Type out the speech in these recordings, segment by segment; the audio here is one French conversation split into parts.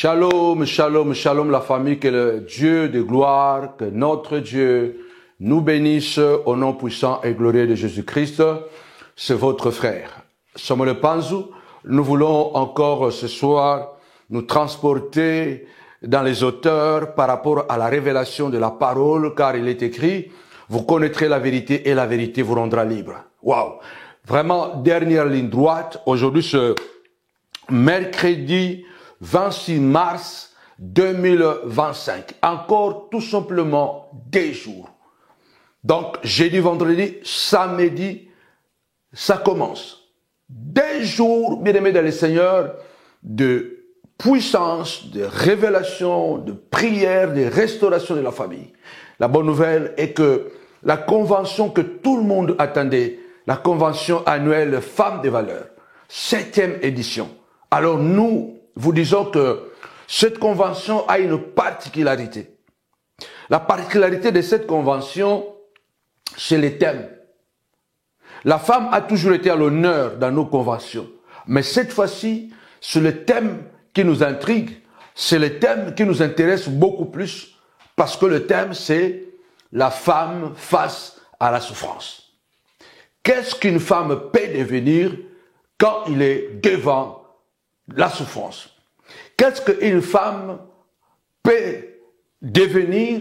Shalom, shalom, shalom la famille, que le Dieu de gloire, que notre Dieu nous bénisse au nom puissant et glorieux de Jésus-Christ. C'est votre frère, Samuel Panzou. Nous voulons encore ce soir nous transporter dans les auteurs par rapport à la révélation de la parole, car il est écrit, vous connaîtrez la vérité et la vérité vous rendra libre. Waouh! Vraiment, dernière ligne droite, aujourd'hui ce mercredi 26 mars 2025. Encore tout simplement des jours. Donc, jeudi, vendredi, samedi, ça commence. Des jours, bien aimés dans le Seigneur, de puissance, de révélation, de prière, de restauration de la famille. La bonne nouvelle est que la convention que tout le monde attendait, la convention annuelle Femmes de valeur, 7e édition. Alors nous, vous disons que cette convention a une particularité. La particularité de cette convention, c'est les thèmes. La femme a toujours été à l'honneur dans nos conventions. Mais cette fois-ci, c'est le thème qui nous intrigue. C'est le thème qui nous intéresse beaucoup plus. Parce que le thème, c'est la femme face à la souffrance. Qu'est-ce qu'une femme peut devenir quand il est devant la souffrance? Qu'est-ce qu'une femme peut devenir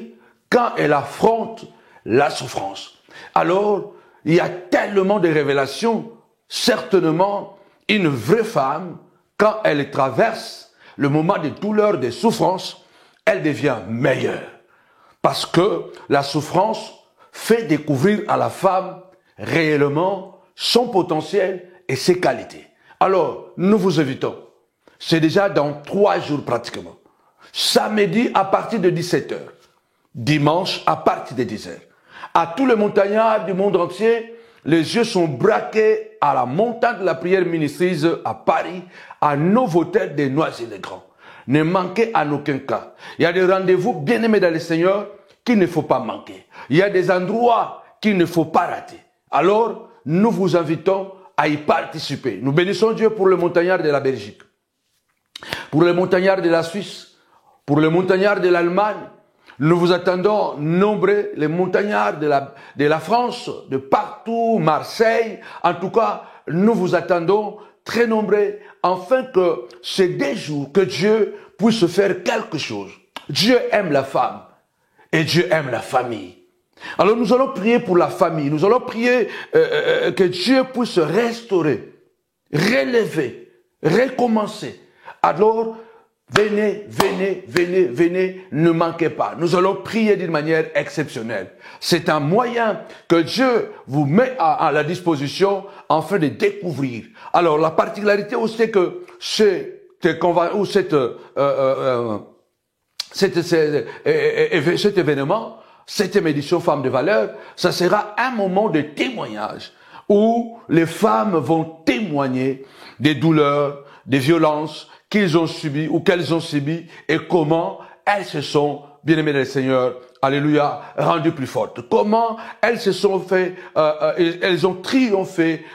quand elle affronte la souffrance? Alors, il y a tellement de révélations. Certainement, une vraie femme, quand elle traverse le moment de douleur, de souffrance, elle devient meilleure. Parce que la souffrance fait découvrir à la femme réellement son potentiel et ses qualités. Alors, nous vous invitons. C'est déjà dans 3 jours pratiquement. Samedi à partir de 17h. Dimanche à partir de 10h. À tous les montagnards du monde entier, les yeux sont braqués à la montagne de la prière Ministries à Paris, à Novotel des Noisy-le-Grand. Ne manquez en aucun cas. Il y a des rendez-vous bien aimés dans le Seigneur qu'il ne faut pas manquer. Il y a des endroits qu'il ne faut pas rater. Alors, nous vous invitons à y participer. Nous bénissons Dieu pour les montagnards de la Belgique, pour les montagnards de la Suisse, pour les montagnards de l'Allemagne. Nous vous attendons nombreux, les montagnards de la France, de partout, Marseille. En tout cas, nous vous attendons très nombreux, afin que ces 2 jours, que Dieu puisse faire quelque chose. Dieu aime la femme et Dieu aime la famille. Alors nous allons prier pour la famille, nous allons prier que Dieu puisse restaurer, relever, recommencer. Alors, venez, venez, venez, venez, ne manquez pas. Nous allons prier d'une manière exceptionnelle. C'est un moyen que Dieu vous met à la disposition afin de découvrir. Alors, la particularité aussi, c'est que cet événement, 7e édition Femmes de valeur, ça sera un moment de témoignage où les femmes vont témoigner des douleurs, des violences qu'ils ont subies ou qu'elles ont subies et comment elles se sont, bien aimées dans le Seigneur, alléluia, rendues plus fortes. Comment elles se sont fait, elles ont triomphé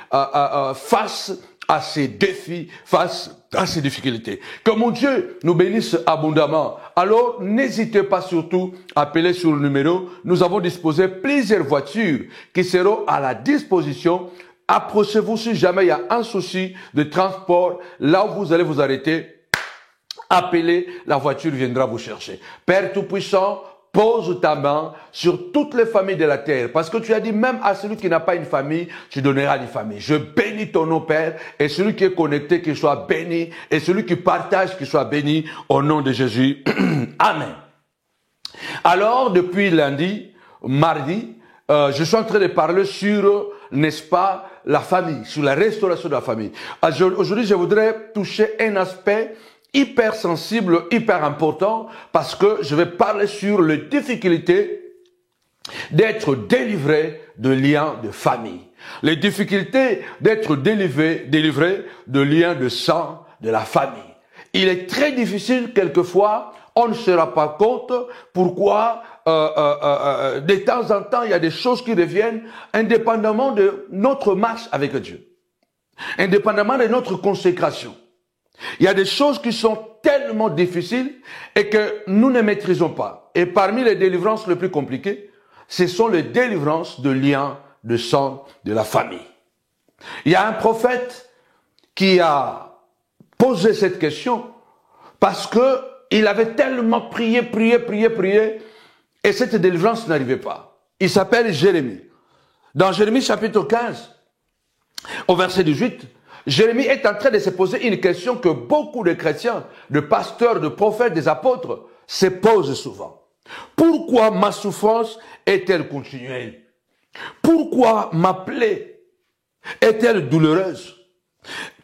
face à ces défis, face à ces difficultés. Que mon Dieu nous bénisse abondamment. Alors, n'hésitez pas surtout à appeler sur le numéro. Nous avons disposé plusieurs voitures qui seront à la disposition. Approchez-vous si jamais il y a un souci de transport. Là où vous allez vous arrêter, appelez, la voiture viendra vous chercher. Père Tout-Puissant, pose ta main sur toutes les familles de la terre. Parce que tu as dit, même à celui qui n'a pas une famille, tu donneras une famille. Je bénis ton nom, Père. Et celui qui est connecté, qu'il soit béni. Et celui qui partage, qu'il soit béni. Au nom de Jésus. Amen. Alors, depuis lundi, mardi, je suis en train de parler sur, n'est-ce pas, la famille, sur la restauration de la famille. Aujourd'hui, je voudrais toucher un aspect hyper sensible, hyper important, parce que je vais parler sur les difficultés d'être délivré de liens de famille. Les difficultés d'être délivré de liens de sang de la famille. Il est très difficile quelquefois, on ne se rend pas compte pourquoi de temps en temps il y a des choses qui reviennent indépendamment de notre marche avec Dieu, indépendamment de notre consécration. Il y a des choses qui sont tellement difficiles et que nous ne maîtrisons pas. Et parmi les délivrances les plus compliquées, ce sont les délivrances de liens de sang de la famille. Il y a un prophète qui a posé cette question parce que il avait tellement prié, et cette délivrance n'arrivait pas. Il s'appelle Jérémie. Dans Jérémie chapitre 15, au verset 18, Jérémie est en train de se poser une question que beaucoup de chrétiens, de pasteurs, de prophètes, des apôtres se posent souvent. Pourquoi ma souffrance est-elle continuelle? Pourquoi ma plaie est-elle douloureuse?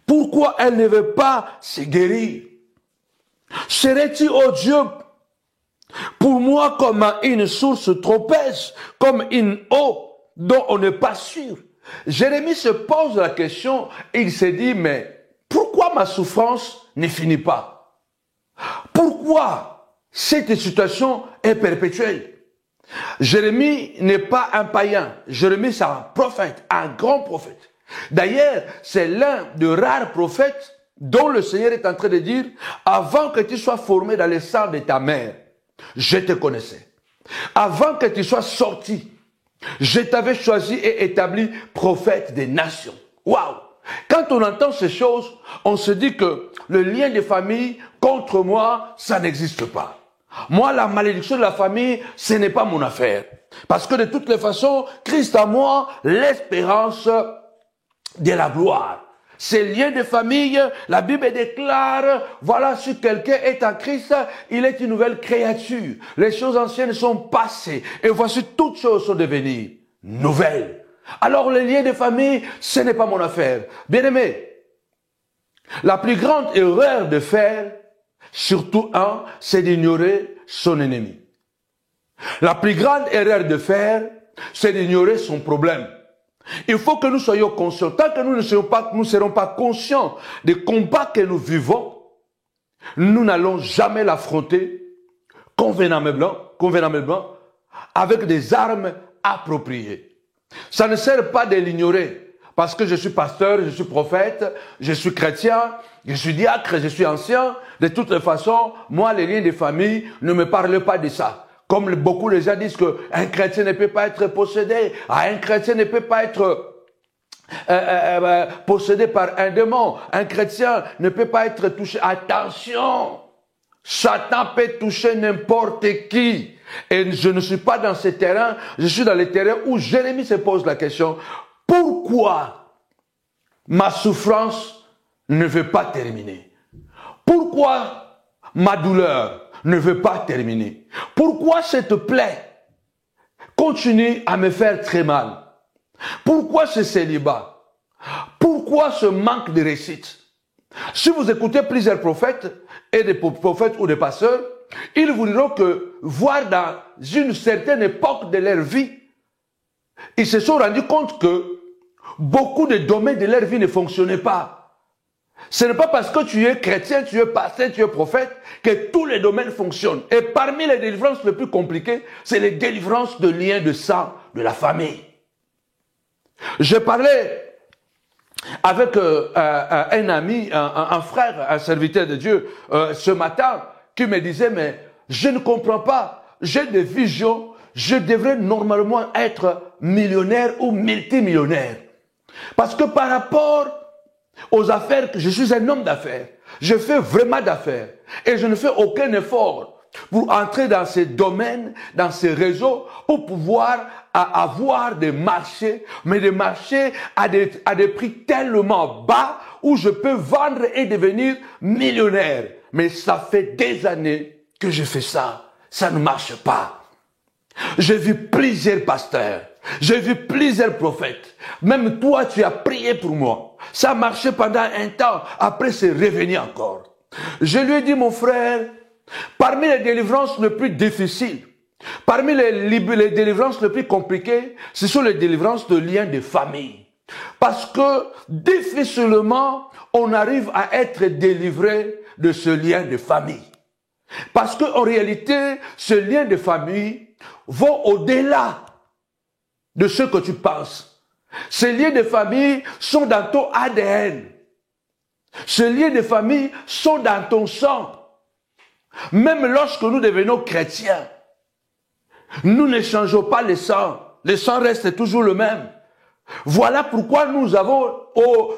Pourquoi elle ne veut pas se guérir? Serait-il, oh Dieu, pour moi comme une source trop épaisse, comme une eau dont on n'est pas sûr? Jérémie se pose la question et il se dit, mais pourquoi ma souffrance ne finit pas? Pourquoi cette situation est perpétuelle? Jérémie n'est pas un païen. Jérémie, c'est un prophète, un grand prophète. D'ailleurs, c'est l'un des rares prophètes dont le Seigneur est en train de dire, avant que tu sois formé dans le sang de ta mère, je te connaissais. Avant que tu sois sorti, je t'avais choisi et établi prophète des nations. Waouh! Quand on entend ces choses, on se dit que le lien de famille contre moi, ça n'existe pas. Moi, la malédiction de la famille, ce n'est pas mon affaire. Parce que de toutes les façons, Christ a moi l'espérance de la gloire. Ces liens de famille, la Bible déclare, voilà, si quelqu'un est en Christ, il est une nouvelle créature. Les choses anciennes sont passées et voici toutes choses sont devenues nouvelles. Alors les liens de famille, ce n'est pas mon affaire. Bien-aimé, la plus grande erreur de faire, surtout un, c'est d'ignorer son ennemi. La plus grande erreur de faire, c'est d'ignorer son problème. Il faut que nous soyons conscients. Tant que nous ne serons pas conscients des combats que nous vivons, nous n'allons jamais l'affronter convenablement avec des armes appropriées. Ça ne sert pas de l'ignorer. Parce que je suis pasteur, je suis prophète, je suis chrétien, je suis diacre, je suis ancien. De toutes les façons, moi, les liens de famille ne me parlent pas de ça. Comme beaucoup de gens disent qu'un chrétien ne peut pas être possédé, un chrétien ne peut pas être possédé par un démon, un chrétien ne peut pas être touché. Attention, Satan peut toucher n'importe qui. Et je ne suis pas dans ce terrain, je suis dans le terrain où Jérémie se pose la question, pourquoi ma souffrance ne veut pas terminer? Pourquoi ma douleur ne veut pas terminer? Pourquoi cette plaie continue à me faire très mal? Pourquoi ce célibat? Pourquoi ce manque de réussite? Si vous écoutez plusieurs prophètes, et des prophètes ou des pasteurs, ils vous diront que, voire dans une certaine époque de leur vie, ils se sont rendus compte que beaucoup de domaines de leur vie ne fonctionnaient pas. Ce n'est pas parce que tu es chrétien, tu es pasteur, tu es prophète, que tous les domaines fonctionnent. Et parmi les délivrances les plus compliquées, c'est les délivrances de liens de sang de la famille. Je parlais avec un ami, un frère, un serviteur de Dieu, ce matin, qui me disait, mais je ne comprends pas, j'ai des visions, je devrais normalement être millionnaire ou multimillionnaire. Parce que par rapport aux affaires, je suis un homme d'affaires. Je fais vraiment d'affaires. Et je ne fais aucun effort pour entrer dans ces domaines, dans ces réseaux, pour pouvoir avoir des marchés, mais des marchés à des prix tellement bas où je peux vendre et devenir millionnaire. Mais ça fait des années que je fais ça. Ça ne marche pas. J'ai vu plusieurs pasteurs. J'ai vu plusieurs prophètes. Même toi, tu as prié pour moi. Ça a marché pendant un temps. Après, c'est revenu encore. Je lui ai dit, mon frère, parmi les délivrances les plus difficiles, parmi les délivrances les plus compliquées, ce sont les délivrances de liens de famille. Parce que difficilement, on arrive à être délivré de ce lien de famille. Parce qu'en réalité, ce lien de famille vont au-delà de ce que tu penses. Ces liens de famille sont dans ton ADN. Ces liens de famille sont dans ton sang. Même lorsque nous devenons chrétiens, nous ne changeons pas le sang. Le sang reste toujours le même. Voilà pourquoi nous avons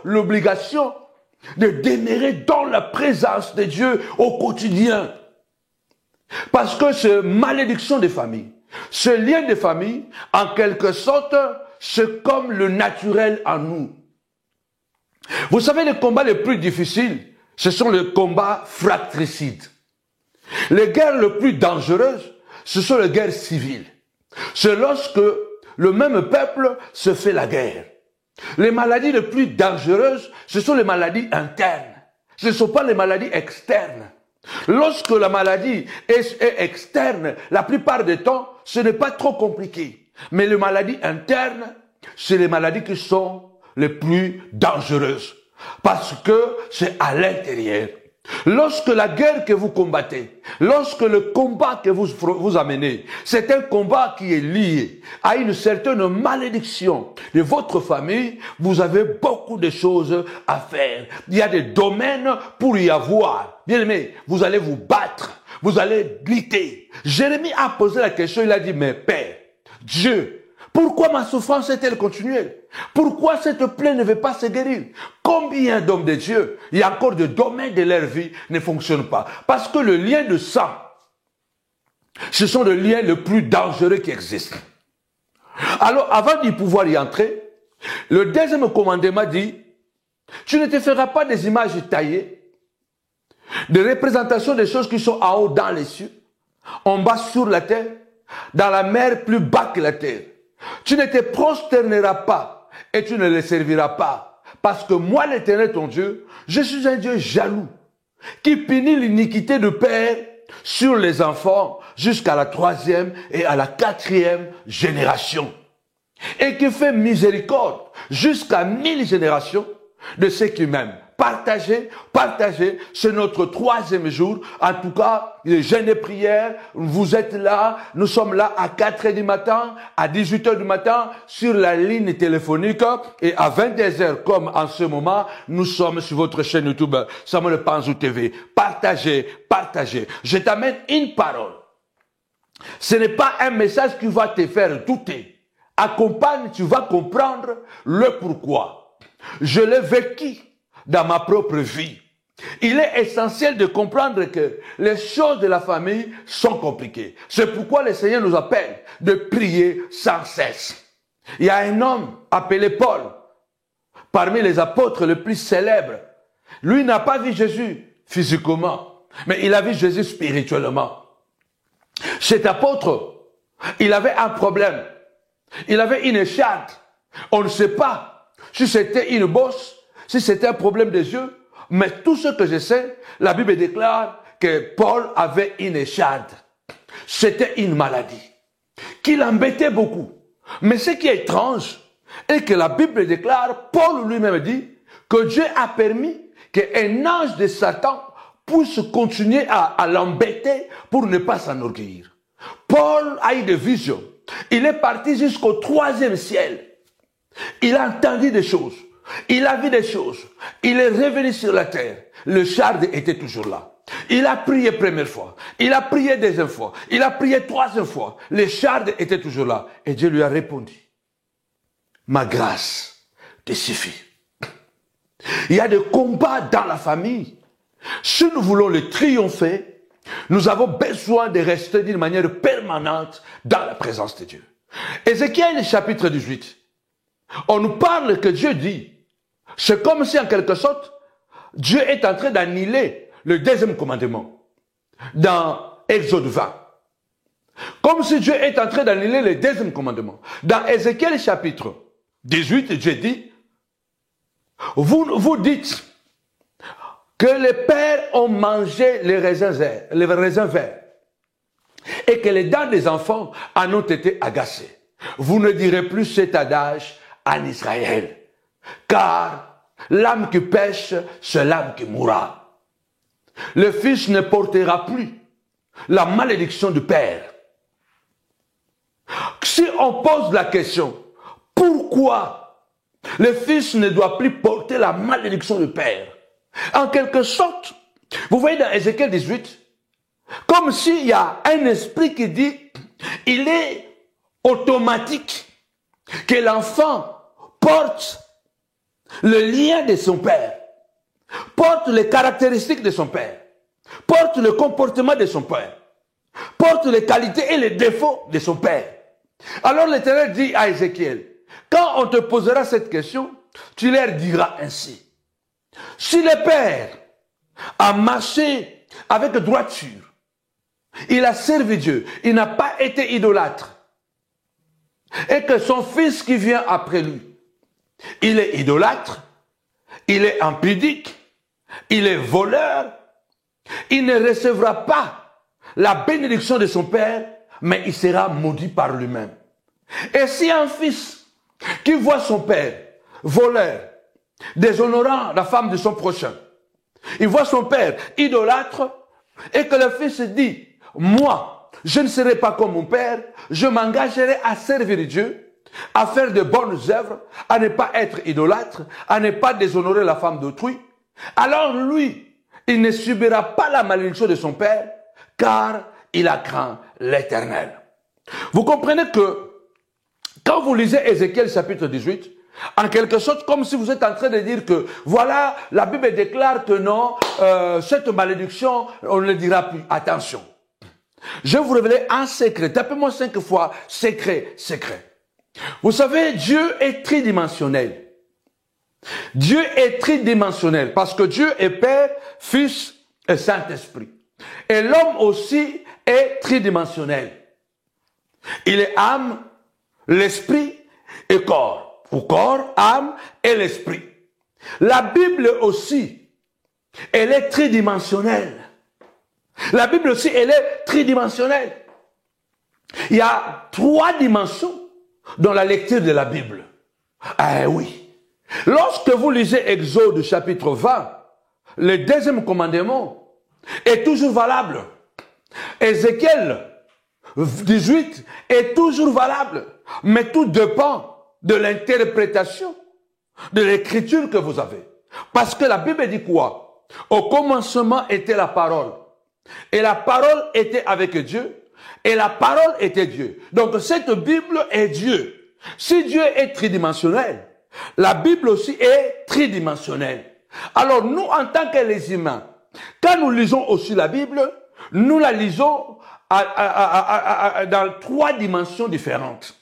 l'obligation de demeurer dans la présence de Dieu au quotidien. Parce que ce malédiction de famille, ce lien de famille, en quelque sorte, c'est comme le naturel en nous. Vous savez, les combats les plus difficiles, ce sont les combats fratricides. Les guerres les plus dangereuses, ce sont les guerres civiles. C'est lorsque le même peuple se fait la guerre. Les maladies les plus dangereuses, ce sont les maladies internes. Ce ne sont pas les maladies externes. Lorsque la maladie est externe, la plupart du temps, ce n'est pas trop compliqué. Mais les maladies internes, c'est les maladies qui sont les plus dangereuses. Parce que c'est à l'intérieur. Lorsque la guerre que vous combattez, lorsque le combat que vous amenez, c'est un combat qui est lié à une certaine malédiction de votre famille, vous avez beaucoup de choses à faire. Il y a des domaines pour y avoir. Bien aimé, vous allez vous battre, vous allez lutter. Jérémie a posé la question, il a dit, mais Père, Dieu, pourquoi ma souffrance est-elle continuelle? Pourquoi cette plaie ne veut pas se guérir? Combien d'hommes de Dieu, il y a encore des domaines de leur vie ne fonctionnent pas? Parce que le lien de sang, ce sont les liens les plus dangereux qui existent. Alors, avant d'y pouvoir y entrer, le deuxième commandement dit, tu ne te feras pas des images taillées, des représentations des choses qui sont en haut dans les cieux, en bas sur la terre, dans la mer plus bas que la terre. Tu ne te prosterneras pas et tu ne les serviras pas. Parce que moi, l'Éternel, ton Dieu, je suis un Dieu jaloux, qui punit l'iniquité de père sur les enfants jusqu'à la 3e et à la 4e génération. Et qui fait miséricorde jusqu'à 1000 générations de ceux qui m'aiment. Partagez, c'est notre 3e jour. En tout cas, les jeûnes et prières, vous êtes là, nous sommes là à 4 h du matin, à 18 h du matin, sur la ligne téléphonique, et à 22 h, comme en ce moment, nous sommes sur votre chaîne YouTube, Samuel Panzou TV. Partagez. Je t'amène une parole. Ce n'est pas un message qui va te faire douter. Accompagne, tu vas comprendre le pourquoi. Je l'ai vécu dans ma propre vie. Il est essentiel de comprendre que les choses de la famille sont compliquées. C'est pourquoi le Seigneur nous appelle de prier sans cesse. Il y a un homme appelé Paul, parmi les apôtres les plus célèbres. Lui n'a pas vu Jésus physiquement, mais il a vu Jésus spirituellement. Cet apôtre, il avait un problème. Il avait une écharpe. On ne sait pas si c'était une bosse, si c'était un problème des yeux, mais tout ce que je sais, la Bible déclare que Paul avait une écharpe. C'était une maladie qui l'embêtait beaucoup. Mais ce qui est étrange est que la Bible déclare, Paul lui-même dit, que Dieu a permis qu'un ange de Satan puisse continuer à l'embêter pour ne pas s'enorgueillir. Paul a eu des visions. Il est parti jusqu'au 3e ciel. Il a entendu des choses. Il a vu des choses. Il est revenu sur la terre. Le charde était toujours là. Il a prié première fois. Il a prié deuxième fois. Il a prié troisième fois. Le charde était toujours là. Et Dieu lui a répondu, ma grâce te suffit. Il y a des combats dans la famille. Si nous voulons les triompher, nous avons besoin de rester d'une manière permanente dans la présence de Dieu. Ézéchiel chapitre 18. On nous parle que Dieu dit, c'est comme si en quelque sorte, Dieu est en train d'annuler le deuxième commandement dans Exode 20. Comme si Dieu est en train d'annuler le deuxième commandement. Dans Ézéchiel chapitre 18, Dieu dit, vous dites que les pères ont mangé les raisins verts et que les dents des enfants en ont été agacées. Vous ne direz plus cet adage en Israël, car l'âme qui pêche, c'est l'âme qui mourra. Le fils ne portera plus la malédiction du père. Si on pose la question, pourquoi le fils ne doit plus porter la malédiction du père? En quelque sorte, vous voyez dans Ézéchiel 18, comme s'il y a un esprit qui dit, il est automatique que l'enfant porte le lien de son père, porte les caractéristiques de son père, porte le comportement de son père, porte les qualités et les défauts de son père. Alors l'Éternel dit à Ézéchiel, quand on te posera cette question, tu leur diras ainsi. Si le père a marché avec droiture, il a servi Dieu, il n'a pas été idolâtre, et que son fils qui vient après lui, il est idolâtre, il est impudique, il est voleur, il ne recevra pas la bénédiction de son père, mais il sera maudit par lui-même. Et si un fils qui voit son père voleur, déshonorant la femme de son prochain, il voit son père idolâtre, et que le fils dit, moi, je ne serai pas comme mon père, je m'engagerai à servir Dieu, à faire de bonnes œuvres, à ne pas être idolâtre, à ne pas déshonorer la femme d'autrui, alors lui, il ne subira pas la malédiction de son père, car il a craint l'Éternel. Vous comprenez que quand vous lisez Ézéchiel chapitre 18, en quelque sorte, comme si vous êtes en train de dire que, voilà, la Bible déclare que non, cette malédiction, on ne le dira plus. Attention. Je vais vous révéler un secret. Tapez-moi 5 fois, secret, secret. Vous savez, Dieu est tridimensionnel. Dieu est tridimensionnel parce que Dieu est Père, Fils et Saint-Esprit. Et l'homme aussi est tridimensionnel. Il est âme, l'esprit et corps. Ou corps, âme et l'esprit. La Bible aussi, elle est tridimensionnelle. La Bible aussi, elle est tridimensionnelle. Il y a 3 dimensions dans la lecture de la Bible. Ah oui. Lorsque vous lisez Exode chapitre 20, le 2e commandement est toujours valable. Ézéchiel 18 est toujours valable. Mais tout dépend de l'interprétation de l'écriture que vous avez. Parce que la Bible dit quoi? Au commencement était la parole. Et la parole était avec Dieu. Et la parole était Dieu. Donc cette Bible est Dieu. Si Dieu est tridimensionnel, la Bible aussi est tridimensionnelle. Alors nous, en tant que les humains, quand nous lisons aussi la Bible, nous la lisons dans 3 dimensions différentes.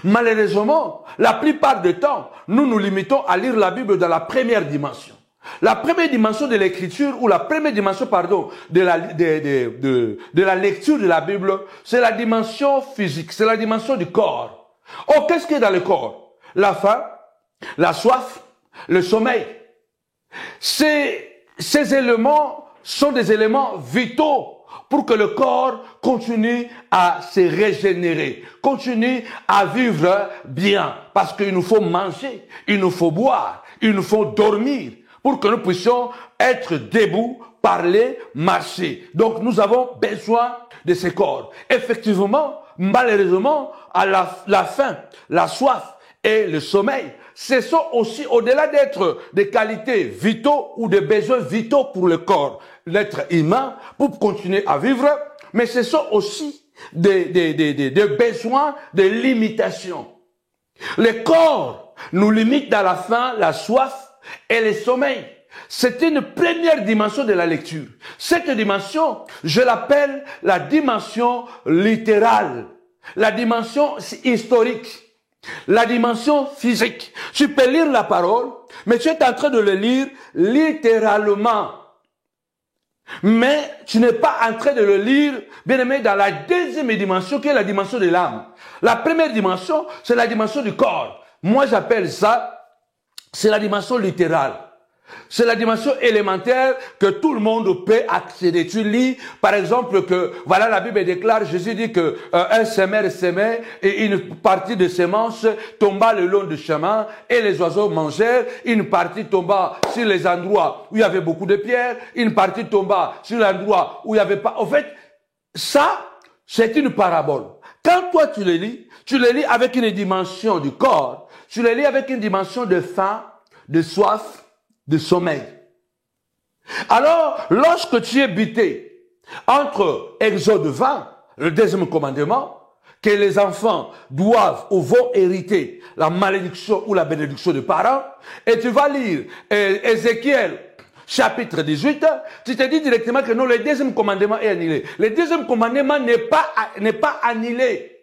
Malheureusement, la plupart du temps, nous nous limitons à lire la Bible dans la première dimension. La première dimension de l'écriture, ou la première dimension, pardon, de la lecture de la Bible, c'est la dimension physique, c'est la dimension du corps. Oh, qu'est-ce qu'il y a dans le corps? La faim, la soif, le sommeil. Ces éléments sont des éléments vitaux pour que le corps continue à se régénérer, continue à vivre bien. Parce qu'il nous faut manger, il nous faut boire, il nous faut dormir pour que nous puissions être debout, parler, marcher. Donc nous avons besoin de ces corps. Effectivement, malheureusement, à la faim, la soif et le sommeil, ce sont aussi, au-delà d'être des qualités vitaux ou des besoins vitaux pour le corps, l'être humain, pour continuer à vivre, mais ce sont aussi des besoins de limitation. Le corps nous limite dans la faim, la soif et le sommeil. C'est une première dimension de la lecture. Cette dimension, je l'appelle la dimension littérale, la dimension historique. La dimension physique. Tu peux lire la parole, mais tu es en train de le lire littéralement. Mais tu n'es pas en train de le lire, bien aimé, dans la deuxième dimension qui est la dimension de l'âme. La première dimension, c'est la dimension du corps. Moi, j'appelle ça, c'est la dimension littérale. C'est la dimension élémentaire que tout le monde peut accéder. Tu lis, par exemple, que, voilà, la Bible déclare, Jésus dit que un semeur semait et une partie de semences tomba le long du chemin et les oiseaux mangèrent. Une partie tomba sur les endroits où il y avait beaucoup de pierres. Une partie tomba sur l'endroit où il n'y avait pas. En fait, ça, c'est une parabole. Quand toi tu le lis avec une dimension du corps, tu le lis avec une dimension de faim, de soif, de sommeil. Alors, lorsque tu es buté entre Exode 20, le deuxième commandement, que les enfants doivent ou vont hériter la malédiction ou la bénédiction des parents, et tu vas lire Ézéchiel chapitre 18, tu te dis directement que non, le deuxième commandement est annulé. Le deuxième commandement n'est pas annulé.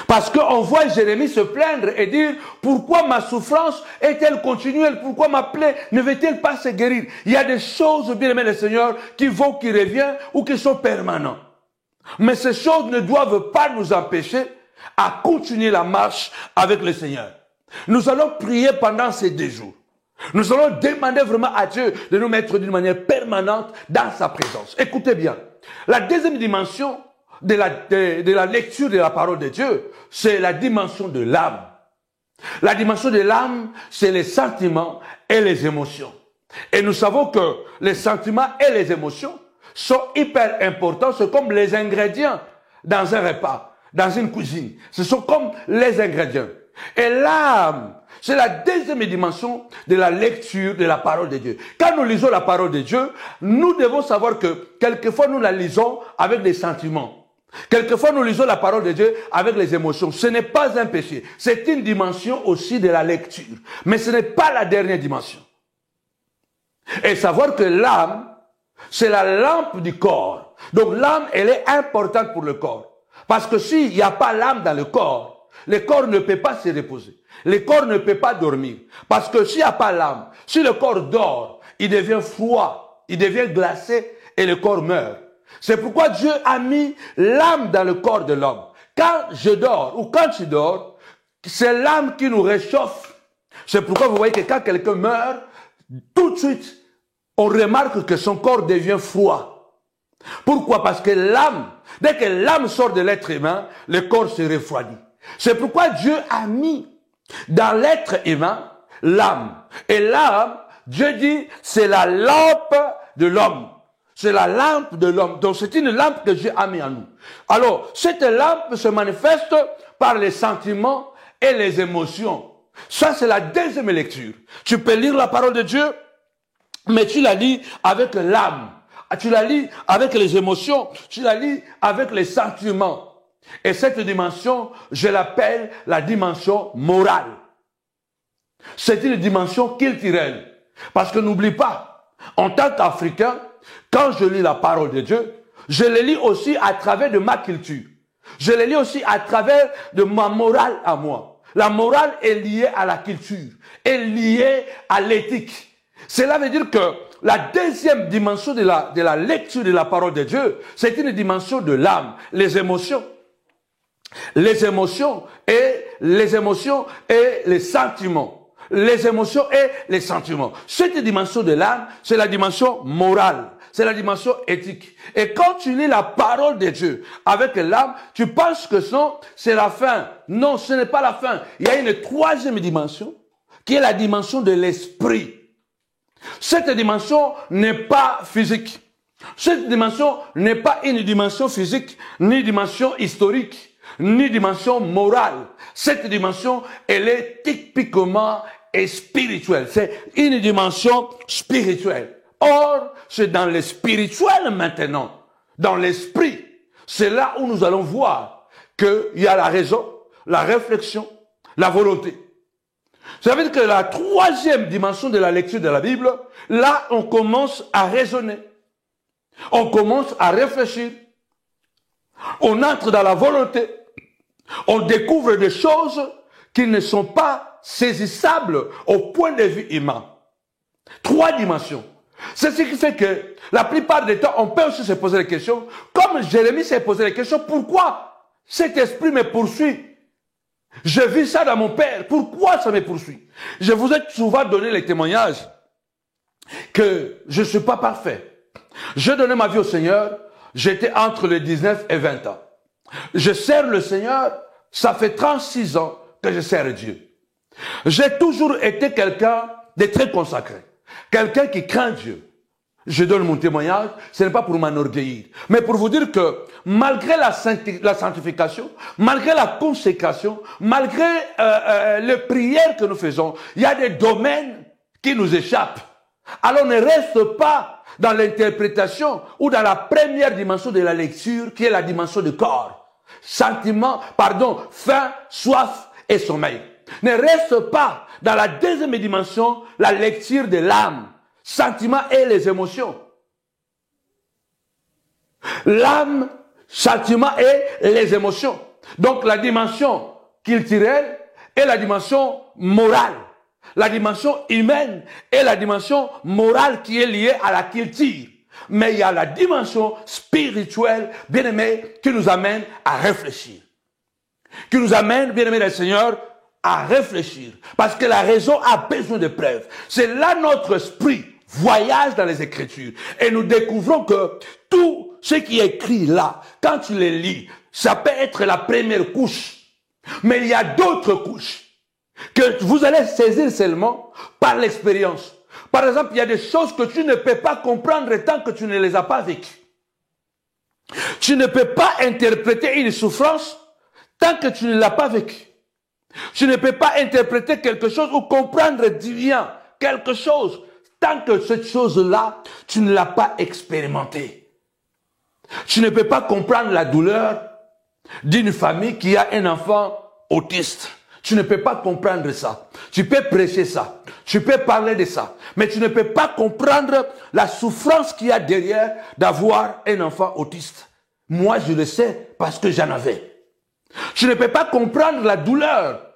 Parce qu'on voit Jérémie se plaindre et dire, pourquoi ma souffrance est-elle continuelle? Pourquoi ma plaie ne veut-elle pas se guérir? Il y a des choses, bien aimé le Seigneur, qui vont, qui reviennent ou qui sont permanentes. Mais ces choses ne doivent pas nous empêcher à continuer la marche avec le Seigneur. Nous allons prier pendant ces 2 jours. Nous allons demander vraiment à Dieu de nous mettre d'une manière permanente dans sa présence. Écoutez bien. La deuxième dimension de la lecture de la parole de Dieu, c'est la dimension de l'âme. La dimension de l'âme, c'est les sentiments et les émotions. Et nous savons que les sentiments et les émotions sont hyper importants. C'est comme les ingrédients dans un repas, dans une cuisine. Ce sont comme les ingrédients. Et l'âme, c'est la deuxième dimension de la lecture de la parole de Dieu. Quand nous lisons la parole de Dieu, nous devons savoir que quelquefois nous la lisons avec des sentiments. Quelquefois nous lisons la parole de Dieu avec les émotions. Ce n'est pas un péché. C'est une dimension aussi de la lecture. Mais ce n'est pas la dernière dimension. Et savoir que l'âme, c'est la lampe du corps. Donc l'âme, elle est importante pour le corps. Parce que s'il n'y a pas l'âme dans le corps ne peut pas se reposer. Le corps ne peut pas dormir. Parce que s'il n'y a pas l'âme, si le corps dort, il devient froid, il devient glacé et le corps meurt. C'est pourquoi Dieu a mis l'âme dans le corps de l'homme. Quand je dors ou quand tu dors, c'est l'âme qui nous réchauffe. C'est pourquoi vous voyez que quand quelqu'un meurt, tout de suite, on remarque que son corps devient froid. Pourquoi? Parce que l'âme, dès que l'âme sort de l'être humain, le corps se refroidit. C'est pourquoi Dieu a mis dans l'être humain l'âme. Et l'âme, Dieu dit, c'est la lampe de l'homme. C'est la lampe de l'homme. Donc c'est une lampe que Dieu a mis en nous. Alors, cette lampe se manifeste par les sentiments et les émotions. Ça, c'est la deuxième lecture. Tu peux lire la parole de Dieu, mais tu la lis avec l'âme. Tu la lis avec les émotions. Tu la lis avec les sentiments. Et cette dimension, je l'appelle la dimension morale. C'est une dimension culturelle. Parce que n'oublie pas, en tant qu'Africain, quand je lis la parole de Dieu, je le lis aussi à travers de ma culture. Je le lis aussi à travers de ma morale à moi. La morale est liée à la culture, est liée à l'éthique. Cela veut dire que la deuxième dimension de la lecture de la parole de Dieu, c'est une dimension de l'âme, les émotions. Les émotions et les sentiments. Les émotions et les sentiments. Cette dimension de l'âme, c'est la dimension morale. C'est la dimension éthique. Et quand tu lis la parole de Dieu avec l'âme, tu penses que c'est la fin. Non, ce n'est pas la fin. Il y a une troisième dimension qui est la dimension de l'esprit. Cette dimension n'est pas physique. Cette dimension n'est pas une dimension physique, ni dimension historique, ni dimension morale. Cette dimension, elle est typiquement spirituelle. C'est une dimension spirituelle. Or, c'est dans le spirituel maintenant, dans l'esprit. C'est là où nous allons voir qu'il y a la raison, la réflexion, la volonté. Ça veut dire que la troisième dimension de la lecture de la Bible, là, on commence à raisonner. On commence à réfléchir. On entre dans la volonté. On découvre des choses qui ne sont pas saisissables au point de vue humain. 3 dimensions. C'est ce qui fait que la plupart des temps, on peut aussi se poser la question, comme Jérémie s'est posé la question, pourquoi cet esprit me poursuit? Je vis ça dans mon père, pourquoi ça me poursuit? Je vous ai souvent donné les témoignages que je ne suis pas parfait. J'ai donné ma vie au Seigneur, j'étais entre les 19 et 20 ans. Je sers le Seigneur, ça fait 36 ans que je sers Dieu. J'ai toujours été quelqu'un de très consacré. Quelqu'un qui craint Dieu. Je donne mon témoignage, ce n'est pas pour m'enorgueillir, mais pour vous dire que malgré la sanctification, malgré la consécration, malgré les prières que nous faisons, il y a des domaines qui nous échappent. Alors ne reste pas dans l'interprétation ou dans la première dimension de la lecture qui est la dimension du corps. Sentiment, faim, soif et sommeil. Ne reste pas dans la deuxième dimension, la lecture de l'âme, sentiment et les émotions. L'âme, sentiment et les émotions. Donc la dimension culturelle et la dimension morale. La dimension humaine et la dimension morale qui est liée à la culture. Mais il y a la dimension spirituelle, bien-aimé, qui nous amène à réfléchir. Qui nous amène, bien-aimé le Seigneur, à réfléchir. Parce que la raison a besoin de preuves. C'est là notre esprit voyage dans les Écritures. Et nous découvrons que tout ce qui est écrit là, quand tu les lis, ça peut être la première couche. Mais il y a d'autres couches que vous allez saisir seulement par l'expérience. Par exemple, il y a des choses que tu ne peux pas comprendre tant que tu ne les as pas vécues. Tu ne peux pas interpréter une souffrance tant que tu ne l'as pas vécue. Tu ne peux pas interpréter quelque chose ou comprendre bien quelque chose tant que cette chose-là, tu ne l'as pas expérimentée. Tu ne peux pas comprendre la douleur d'une famille qui a un enfant autiste. Tu ne peux pas comprendre ça. Tu peux prêcher ça. Tu peux parler de ça. Mais tu ne peux pas comprendre la souffrance qu'il y a derrière d'avoir un enfant autiste. Moi, je le sais parce que j'en avais. Tu ne peux pas comprendre la douleur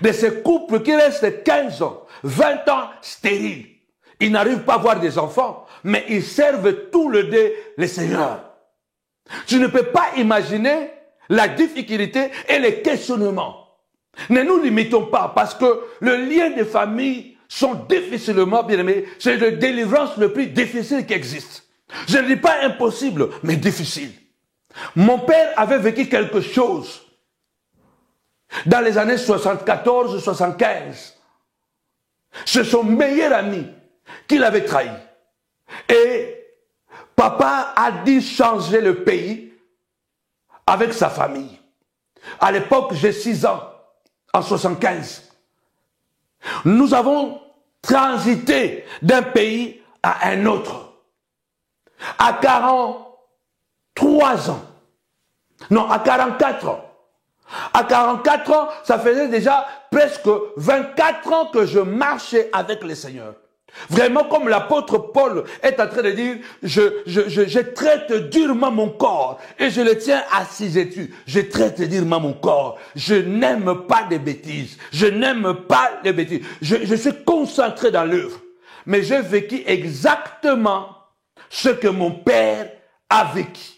de ces couples qui restent 15 ans, 20 ans stériles. Ils n'arrivent pas à avoir des enfants, mais ils servent tout le dé le Seigneur. Tu ne peux pas imaginer la difficulté et les questionnements. Ne nous limitons pas parce que le lien de famille sont difficilement, bien aimés, c'est la délivrance le plus difficile qui existe. Je ne dis pas impossible, mais difficile. Mon père avait vécu quelque chose dans les années 74-75. C'est son meilleur ami qui l'avait trahi. Et papa a dû changer le pays avec sa famille. À l'époque, j'ai 6 ans, en 75. Nous avons transité d'un pays à un autre. À 43 ans. Non, à 44 ans. À 44 ans, ça faisait déjà presque 24 ans que je marchais avec le Seigneur. Vraiment comme l'apôtre Paul est en train de dire, je traite durement mon corps et je le tiens à ses études. Je traite durement mon corps. Je n'aime pas des bêtises. Je n'aime pas les bêtises. Je suis concentré dans l'œuvre. Mais j'ai vécu exactement ce que mon père a vécu.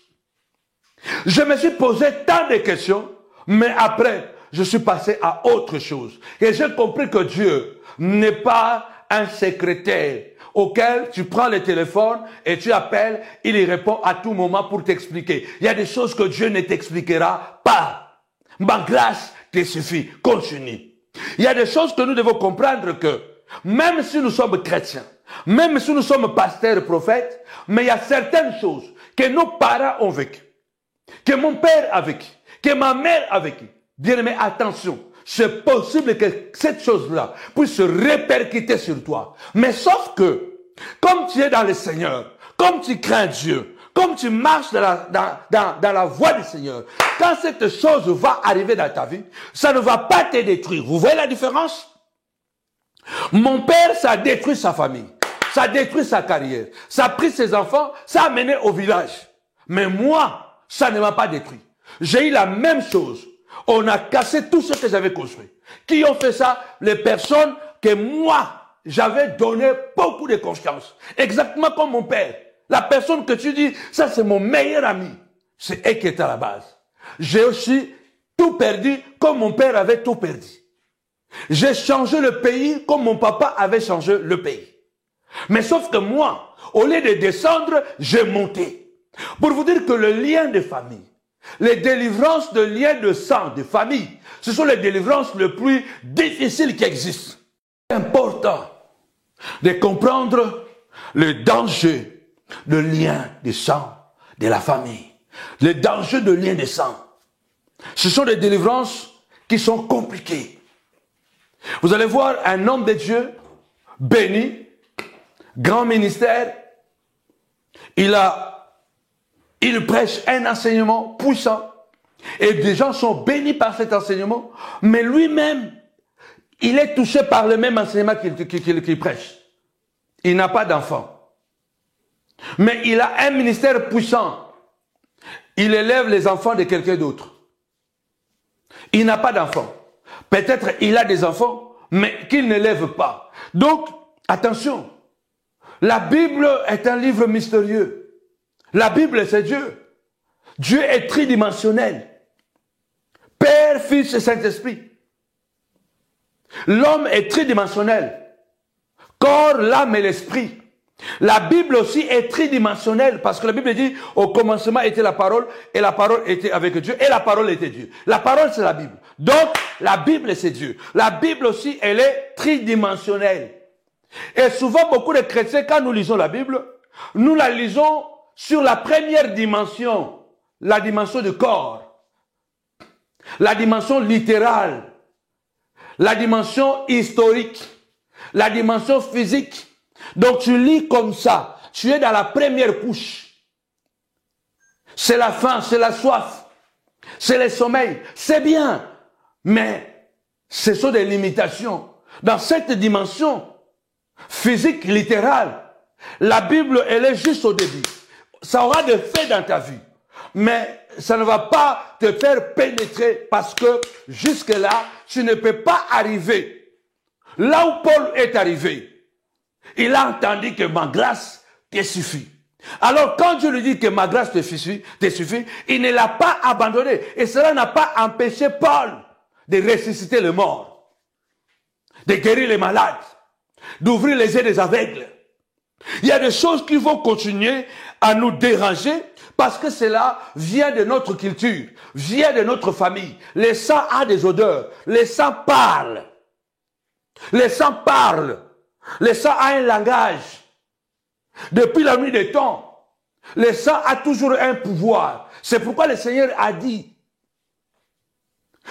Je me suis posé tant de questions, mais après, je suis passé à autre chose. Et j'ai compris que Dieu n'est pas un secrétaire auquel tu prends le téléphone et tu appelles, il y répond à tout moment pour t'expliquer. Il y a des choses que Dieu ne t'expliquera pas. Ma grâce te suffit. Continue. Il y a des choses que nous devons comprendre que même si nous sommes chrétiens, même si nous sommes pasteurs, prophètes, mais il y a certaines choses que nos parents ont vécues, que mon père a vécu, que ma mère a vécu. Bien aimé, attention. C'est possible que cette chose-là puisse se répercuter sur toi. Mais sauf que, comme tu es dans le Seigneur, comme tu crains Dieu, comme tu marches dans la voie du Seigneur, quand cette chose va arriver dans ta vie, ça ne va pas te détruire. Vous voyez la différence? Mon père, ça a détruit sa famille. Ça a détruit sa carrière. Ça a pris ses enfants, ça a mené au village. Mais moi, ça ne m'a pas détruit. J'ai eu la même chose. On a cassé tout ce que j'avais construit. Qui ont fait ça? Les personnes que moi, j'avais donné beaucoup de confiance. Exactement comme mon père. La personne que tu dis, ça c'est mon meilleur ami. C'est elle qui est à la base. J'ai aussi tout perdu comme mon père avait tout perdu. J'ai changé le pays comme mon papa avait changé le pays. Mais sauf que moi, au lieu de descendre, j'ai monté. Pour vous dire que le lien de famille, les délivrances de liens de sang, de famille, ce sont les délivrances les plus difficiles qui existent. C'est important de comprendre le danger de liens de sang de la famille. Le danger de liens de sang. Ce sont des délivrances qui sont compliquées. Vous allez voir un homme de Dieu béni, grand ministère, il prêche un enseignement puissant et des gens sont bénis par cet enseignement, mais lui-même, il est touché par le même enseignement qu'il prêche. Il n'a pas d'enfant. Mais il a un ministère puissant. Il élève les enfants de quelqu'un d'autre. Il n'a pas d'enfant. Peut-être il a des enfants, mais qu'il n'élève pas. Donc, attention. La Bible est un livre mystérieux. La Bible, c'est Dieu. Dieu est tridimensionnel. Père, Fils et Saint-Esprit. L'homme est tridimensionnel. Corps, l'âme et l'esprit. La Bible aussi est tridimensionnelle parce que la Bible dit au commencement était la parole et la parole était avec Dieu et la parole était Dieu. La parole c'est la Bible. Donc la Bible c'est Dieu. La Bible aussi elle est tridimensionnelle. Et souvent beaucoup de chrétiens quand nous lisons la Bible, nous la lisons sur la première dimension, la dimension du corps, la dimension littérale, la dimension historique, la dimension physique. Donc tu lis comme ça, tu es dans la première couche. C'est la faim, c'est la soif, c'est le sommeil, c'est bien, mais ce sont des limitations. Dans cette dimension physique, littérale, la Bible, elle est juste au début. Ça aura des faits dans ta vie, mais ça ne va pas te faire pénétrer parce que jusque-là, tu ne peux pas arriver là où Paul est arrivé. Il a entendu que ma grâce te suffit. Alors quand Dieu lui dit que ma grâce te suffit, il ne l'a pas abandonné. Et cela n'a pas empêché Paul de ressusciter les morts, de guérir les malades, d'ouvrir les yeux des aveugles. Il y a des choses qui vont continuer à nous déranger parce que cela vient de notre culture, vient de notre famille. Le sang a des odeurs, le sang parle. Le sang parle. Le sang a un langage. Depuis la nuit des temps, le sang a toujours un pouvoir. C'est pourquoi le Seigneur a dit,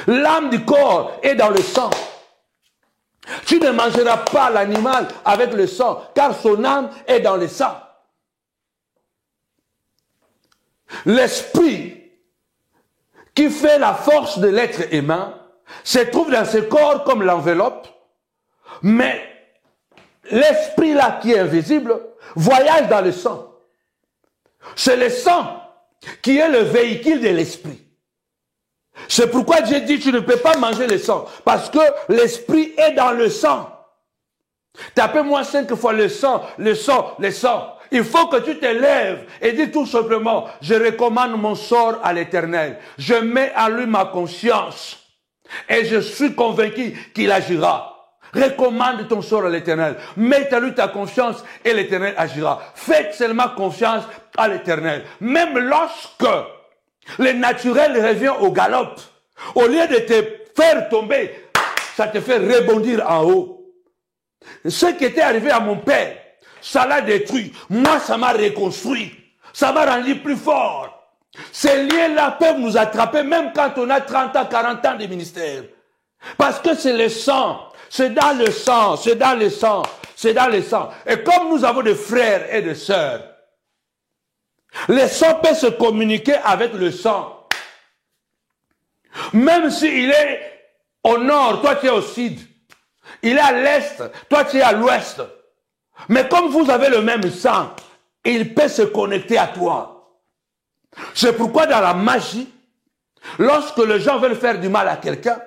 l'âme du corps est dans le sang. Tu ne mangeras pas l'animal avec le sang, car son âme est dans le sang. L'esprit qui fait la force de l'être humain se trouve dans ce corps comme l'enveloppe, mais l'esprit là qui est invisible voyage dans le sang. C'est le sang qui est le véhicule de l'esprit. C'est pourquoi Dieu dit tu ne peux pas manger le sang parce que l'esprit est dans le sang. Tapez-moi 5 fois le sang, le sang, le sang. Il faut que tu te lèves et dis tout simplement je recommande mon sort à l'Éternel. Je mets en lui ma conscience et je suis convaincu qu'il agira. Recommande ton sort à l'Éternel. Mets en lui ta confiance et l'Éternel agira. Faites seulement confiance à l'Éternel. Même lorsque le naturel revient au galop, au lieu de te faire tomber, ça te fait rebondir en haut. Ce qui était arrivé à mon père, ça l'a détruit. Moi, ça m'a reconstruit. Ça m'a rendu plus fort. Ces liens-là peuvent nous attraper même quand on a 30 ans, 40 ans de ministère. Parce que c'est le sang. C'est dans le sang, c'est dans le sang, c'est dans le sang. Et comme nous avons des frères et des sœurs, le sang peut se communiquer avec le sang. Même s'il est au nord, toi tu es au sud. Il est à l'est, toi tu es à l'ouest. Mais comme vous avez le même sang, il peut se connecter à toi. C'est pourquoi dans la magie, lorsque les gens veulent faire du mal à quelqu'un,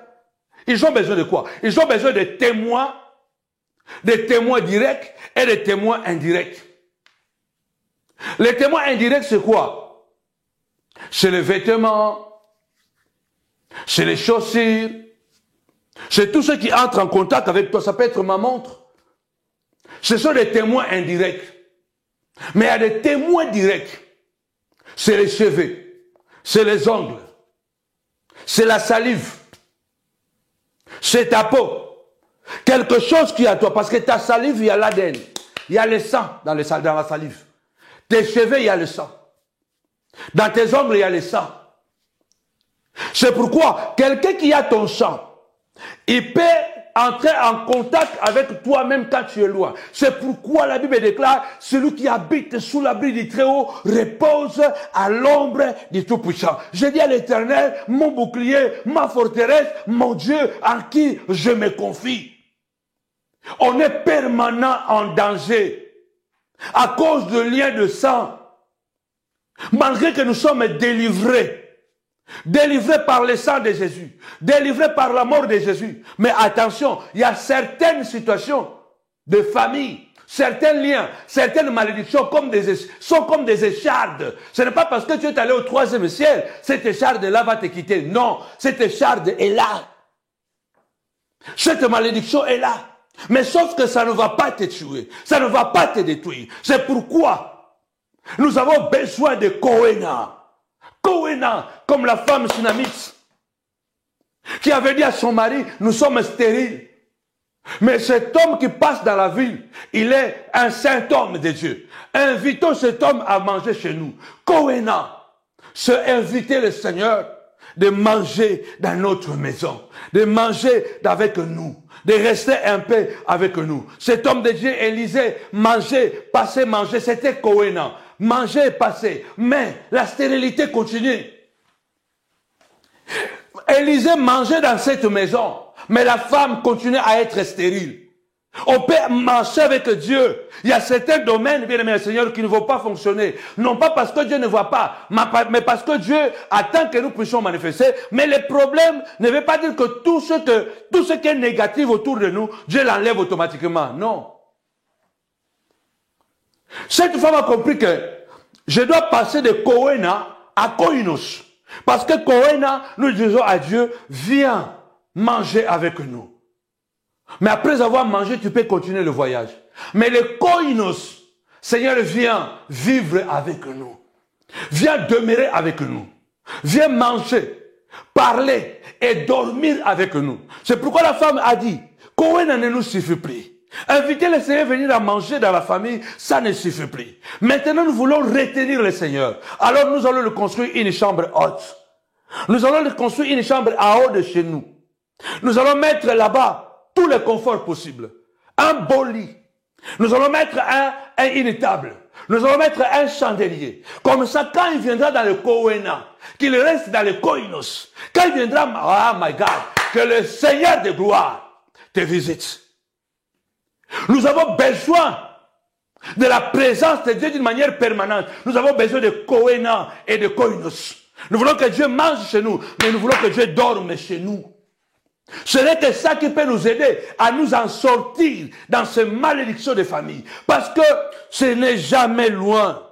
ils ont besoin de quoi? Ils ont besoin de témoins directs et de témoins indirects. Les témoins indirects, c'est quoi? C'est les vêtements, c'est les chaussures, c'est tout ce qui entre en contact avec toi. Ça peut être ma montre. Ce sont des témoins indirects. Mais il y a des témoins directs. C'est les cheveux, c'est les ongles, c'est la salive, c'est ta peau. Quelque chose qui est à toi. Parce que ta salive, il y a l'ADN. Il y a le sang dans la salive. Tes cheveux, il y a le sang. Dans tes ongles, il y a le sang. C'est pourquoi quelqu'un qui a ton sang, il peut entrer en contact avec toi-même quand tu es loin. C'est pourquoi la Bible déclare, celui qui habite sous l'abri du Très-Haut repose à l'ombre du Tout-Puissant. Je dis à l'Éternel, mon bouclier, ma forteresse, mon Dieu en qui je me confie. On est permanent en danger à cause de liens de sang. Malgré que nous sommes délivrés. Délivrés par le sang de Jésus, délivrés par la mort de Jésus. Mais attention, il y a certaines situations de famille, certains liens, certaines malédictions sont comme des échardes. Ce n'est pas parce que tu es allé au 3e ciel, cette écharde-là va te quitter. Non, cette écharde est là. Cette malédiction est là. Mais sauf que ça ne va pas te tuer, ça ne va pas te détruire. C'est pourquoi nous avons besoin de Kohéna. Kohéna, comme la femme sunamite, qui avait dit à son mari, nous sommes stériles. Mais cet homme qui passe dans la ville, il est un saint homme de Dieu. Invitons cet homme à manger chez nous. Kohéna, c'est inviter le Seigneur de manger dans notre maison, de manger avec nous, de rester un peu avec nous. Cet homme de Dieu, Élisée, manger, passer, manger, c'était Kohéna. Manger et passer. Mais la stérilité continue. Élisée mangeait dans cette maison, mais la femme continuait à être stérile. On peut marcher avec Dieu. Il y a certains domaines, bien aimé Seigneur, qui ne vont pas fonctionner. Non pas parce que Dieu ne voit pas, mais parce que Dieu attend que nous puissions manifester. Mais le problème ne veut pas dire que tout ce qui est négatif autour de nous, Dieu l'enlève automatiquement. Non. Cette femme a compris que je dois passer de Kohéna à Koinos. Parce que Kohéna, nous disons à Dieu, viens manger avec nous. Mais après avoir mangé, tu peux continuer le voyage. Mais le Koinos, Seigneur, viens vivre avec nous. Viens demeurer avec nous. Viens manger, parler et dormir avec nous. C'est pourquoi la femme a dit, Kohéna ne nous suffit plus. Inviter le Seigneur à venir à manger dans la famille, ça ne suffit plus. Maintenant, nous voulons retenir le Seigneur. Alors, nous allons lui construire une chambre haute. Nous allons lui construire une chambre en haut de chez nous. Nous allons mettre là-bas tous les conforts possibles. Un beau lit. Nous allons mettre une table. Nous allons mettre un chandelier. Comme ça, quand il viendra dans le Kohéna, qu'il reste dans le Koinos, quand il viendra, oh my God, que le Seigneur de gloire te visite. Nous avons besoin de la présence de Dieu d'une manière permanente. Nous avons besoin de Kohéna et de Koinos. Nous voulons que Dieu mange chez nous, mais nous voulons que Dieu dorme chez nous. Ce n'est que ça qui peut nous aider à nous en sortir dans ces malédictions de famille. Parce que ce n'est jamais loin.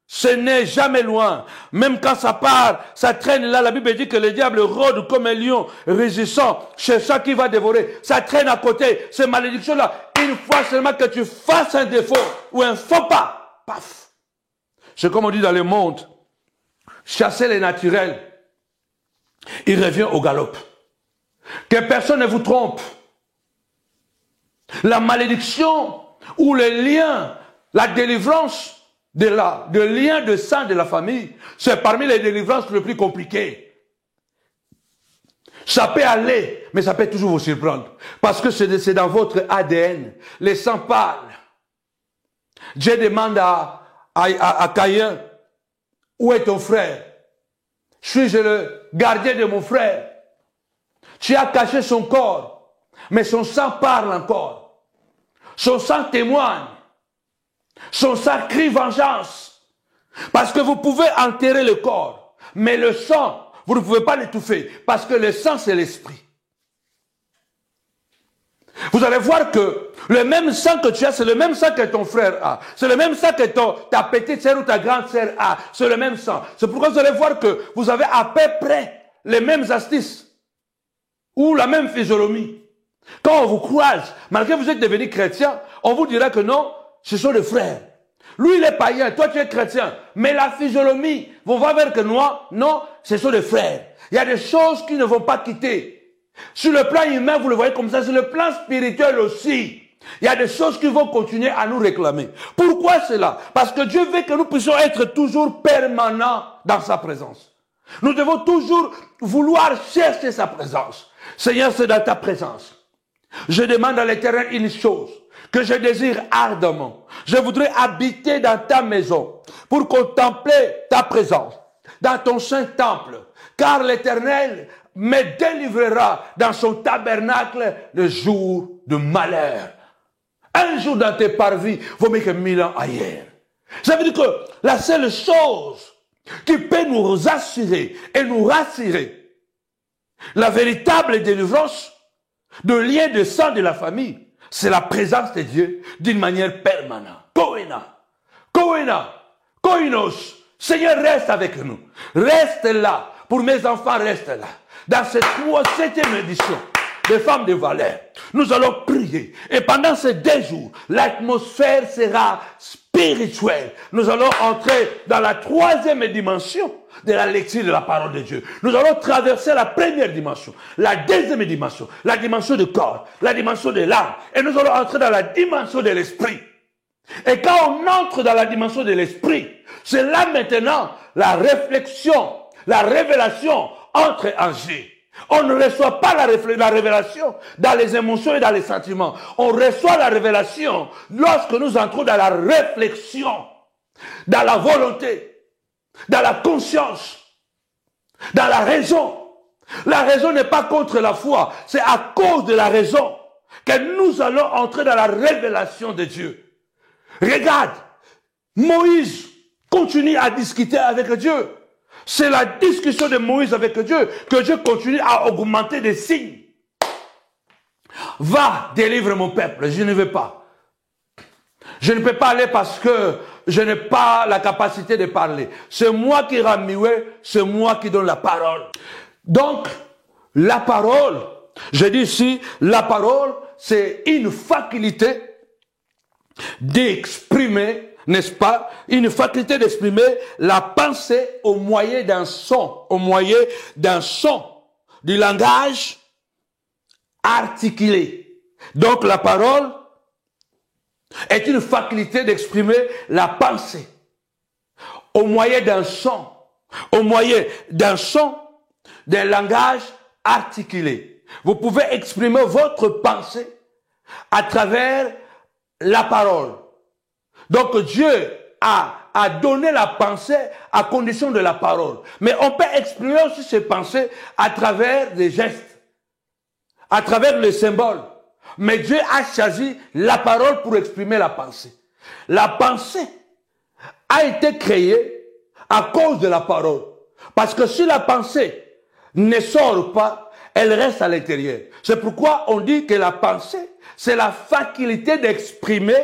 Ce n'est jamais loin. Même quand ça part, ça traîne là. La Bible dit que le diable rôde comme un lion résistant, cherchant qui va dévorer. Ça traîne à côté. Ces malédictions-là, une fois seulement que tu fasses un défaut ou un faux pas, paf. C'est comme on dit dans le monde, chasser les naturels, il revient au galop. Que personne ne vous trompe. La malédiction ou le lien, la délivrance de lien de sang de la famille, c'est parmi les délivrances les plus compliquées. Ça peut aller, mais ça peut toujours vous surprendre. Parce que c'est dans votre ADN. Les sangs parlent. Dieu demande à Caïn, où est ton frère? Suis-je le gardien de mon frère? Tu as caché son corps, mais son sang parle encore. Son sang témoigne. Son sang crie vengeance. Parce que vous pouvez enterrer le corps, mais le sang, vous ne pouvez pas l'étouffer, parce que le sang, c'est l'esprit. Vous allez voir que le même sang que tu as, c'est le même sang que ton frère a. C'est le même sang que ta petite sœur ou ta grande sœur a. C'est le même sang. C'est pourquoi vous allez voir que vous avez à peu près les mêmes astuces ou la même physionomie. Quand on vous croise, malgré que vous êtes devenu chrétien, on vous dira que non, ce sont des frères. Lui, il est païen, toi, tu es chrétien. Mais la physionomie, vous va vers que non, ce sont des frères. Il y a des choses qui ne vont pas quitter. Sur le plan humain, vous le voyez comme ça, sur le plan spirituel aussi. Il y a des choses qui vont continuer à nous réclamer. Pourquoi cela? Parce que Dieu veut que nous puissions être toujours permanents dans sa présence. Nous devons toujours vouloir chercher sa présence. Seigneur, c'est dans ta présence Je demande à l'Éternel une chose que je désire ardemment. Je voudrais habiter dans ta maison pour contempler ta présence dans ton saint temple, car l'Éternel me délivrera dans son tabernacle le jour de malheur. Un jour dans tes parvis vaut mieux que 1000 ans ailleurs. Ça veut dire que la seule chose qui peut nous assurer et nous rassurer la véritable délivrance de lien de sang de la famille, c'est la présence de Dieu d'une manière permanente. Koinos. Seigneur, reste avec nous. Reste là. Pour mes enfants, reste là. Dans cette 7e édition des femmes de valeur, nous allons prier. Et pendant ces 2 jours, l'atmosphère sera spirituelle. Nous allons entrer dans la 3e dimension de la lecture de la parole de Dieu. Nous allons traverser la première dimension, la 2e dimension, la dimension du corps, la dimension de l'âme. Et nous allons entrer dans la dimension de l'esprit. Et quand on entre dans la dimension de l'esprit, c'est là maintenant la réflexion, la révélation entre en jeu. On ne reçoit pas la révélation dans les émotions et dans les sentiments. On reçoit la révélation lorsque nous entrons dans la réflexion, dans la volonté, dans la conscience, dans la raison. La raison n'est pas contre la foi, c'est à cause de la raison que nous allons entrer dans la révélation de Dieu. Regarde, Moïse continue à discuter avec Dieu. C'est la discussion de Moïse avec Dieu que Dieu continue à augmenter des signes. Va, délivre mon peuple, je ne vais pas. Je ne peux pas aller parce que je n'ai pas la capacité de parler. C'est moi qui ramiouais, c'est moi qui donne la parole. Donc, la parole, je dis ici, la parole, c'est une faculté d'exprimer, n'est-ce pas, une faculté d'exprimer la pensée au moyen d'un son, du langage articulé. Donc la parole est une faculté d'exprimer la pensée au moyen d'un son, d'un langage articulé. Vous pouvez exprimer votre pensée à travers la parole. Donc Dieu a donné la pensée à condition de la parole. Mais on peut exprimer aussi ses pensées à travers des gestes, à travers les symboles. Mais Dieu a choisi la parole pour exprimer la pensée. La pensée a été créée à cause de la parole. Parce que si la pensée ne sort pas, elle reste à l'intérieur. C'est pourquoi on dit que la pensée, c'est la faculté d'exprimer,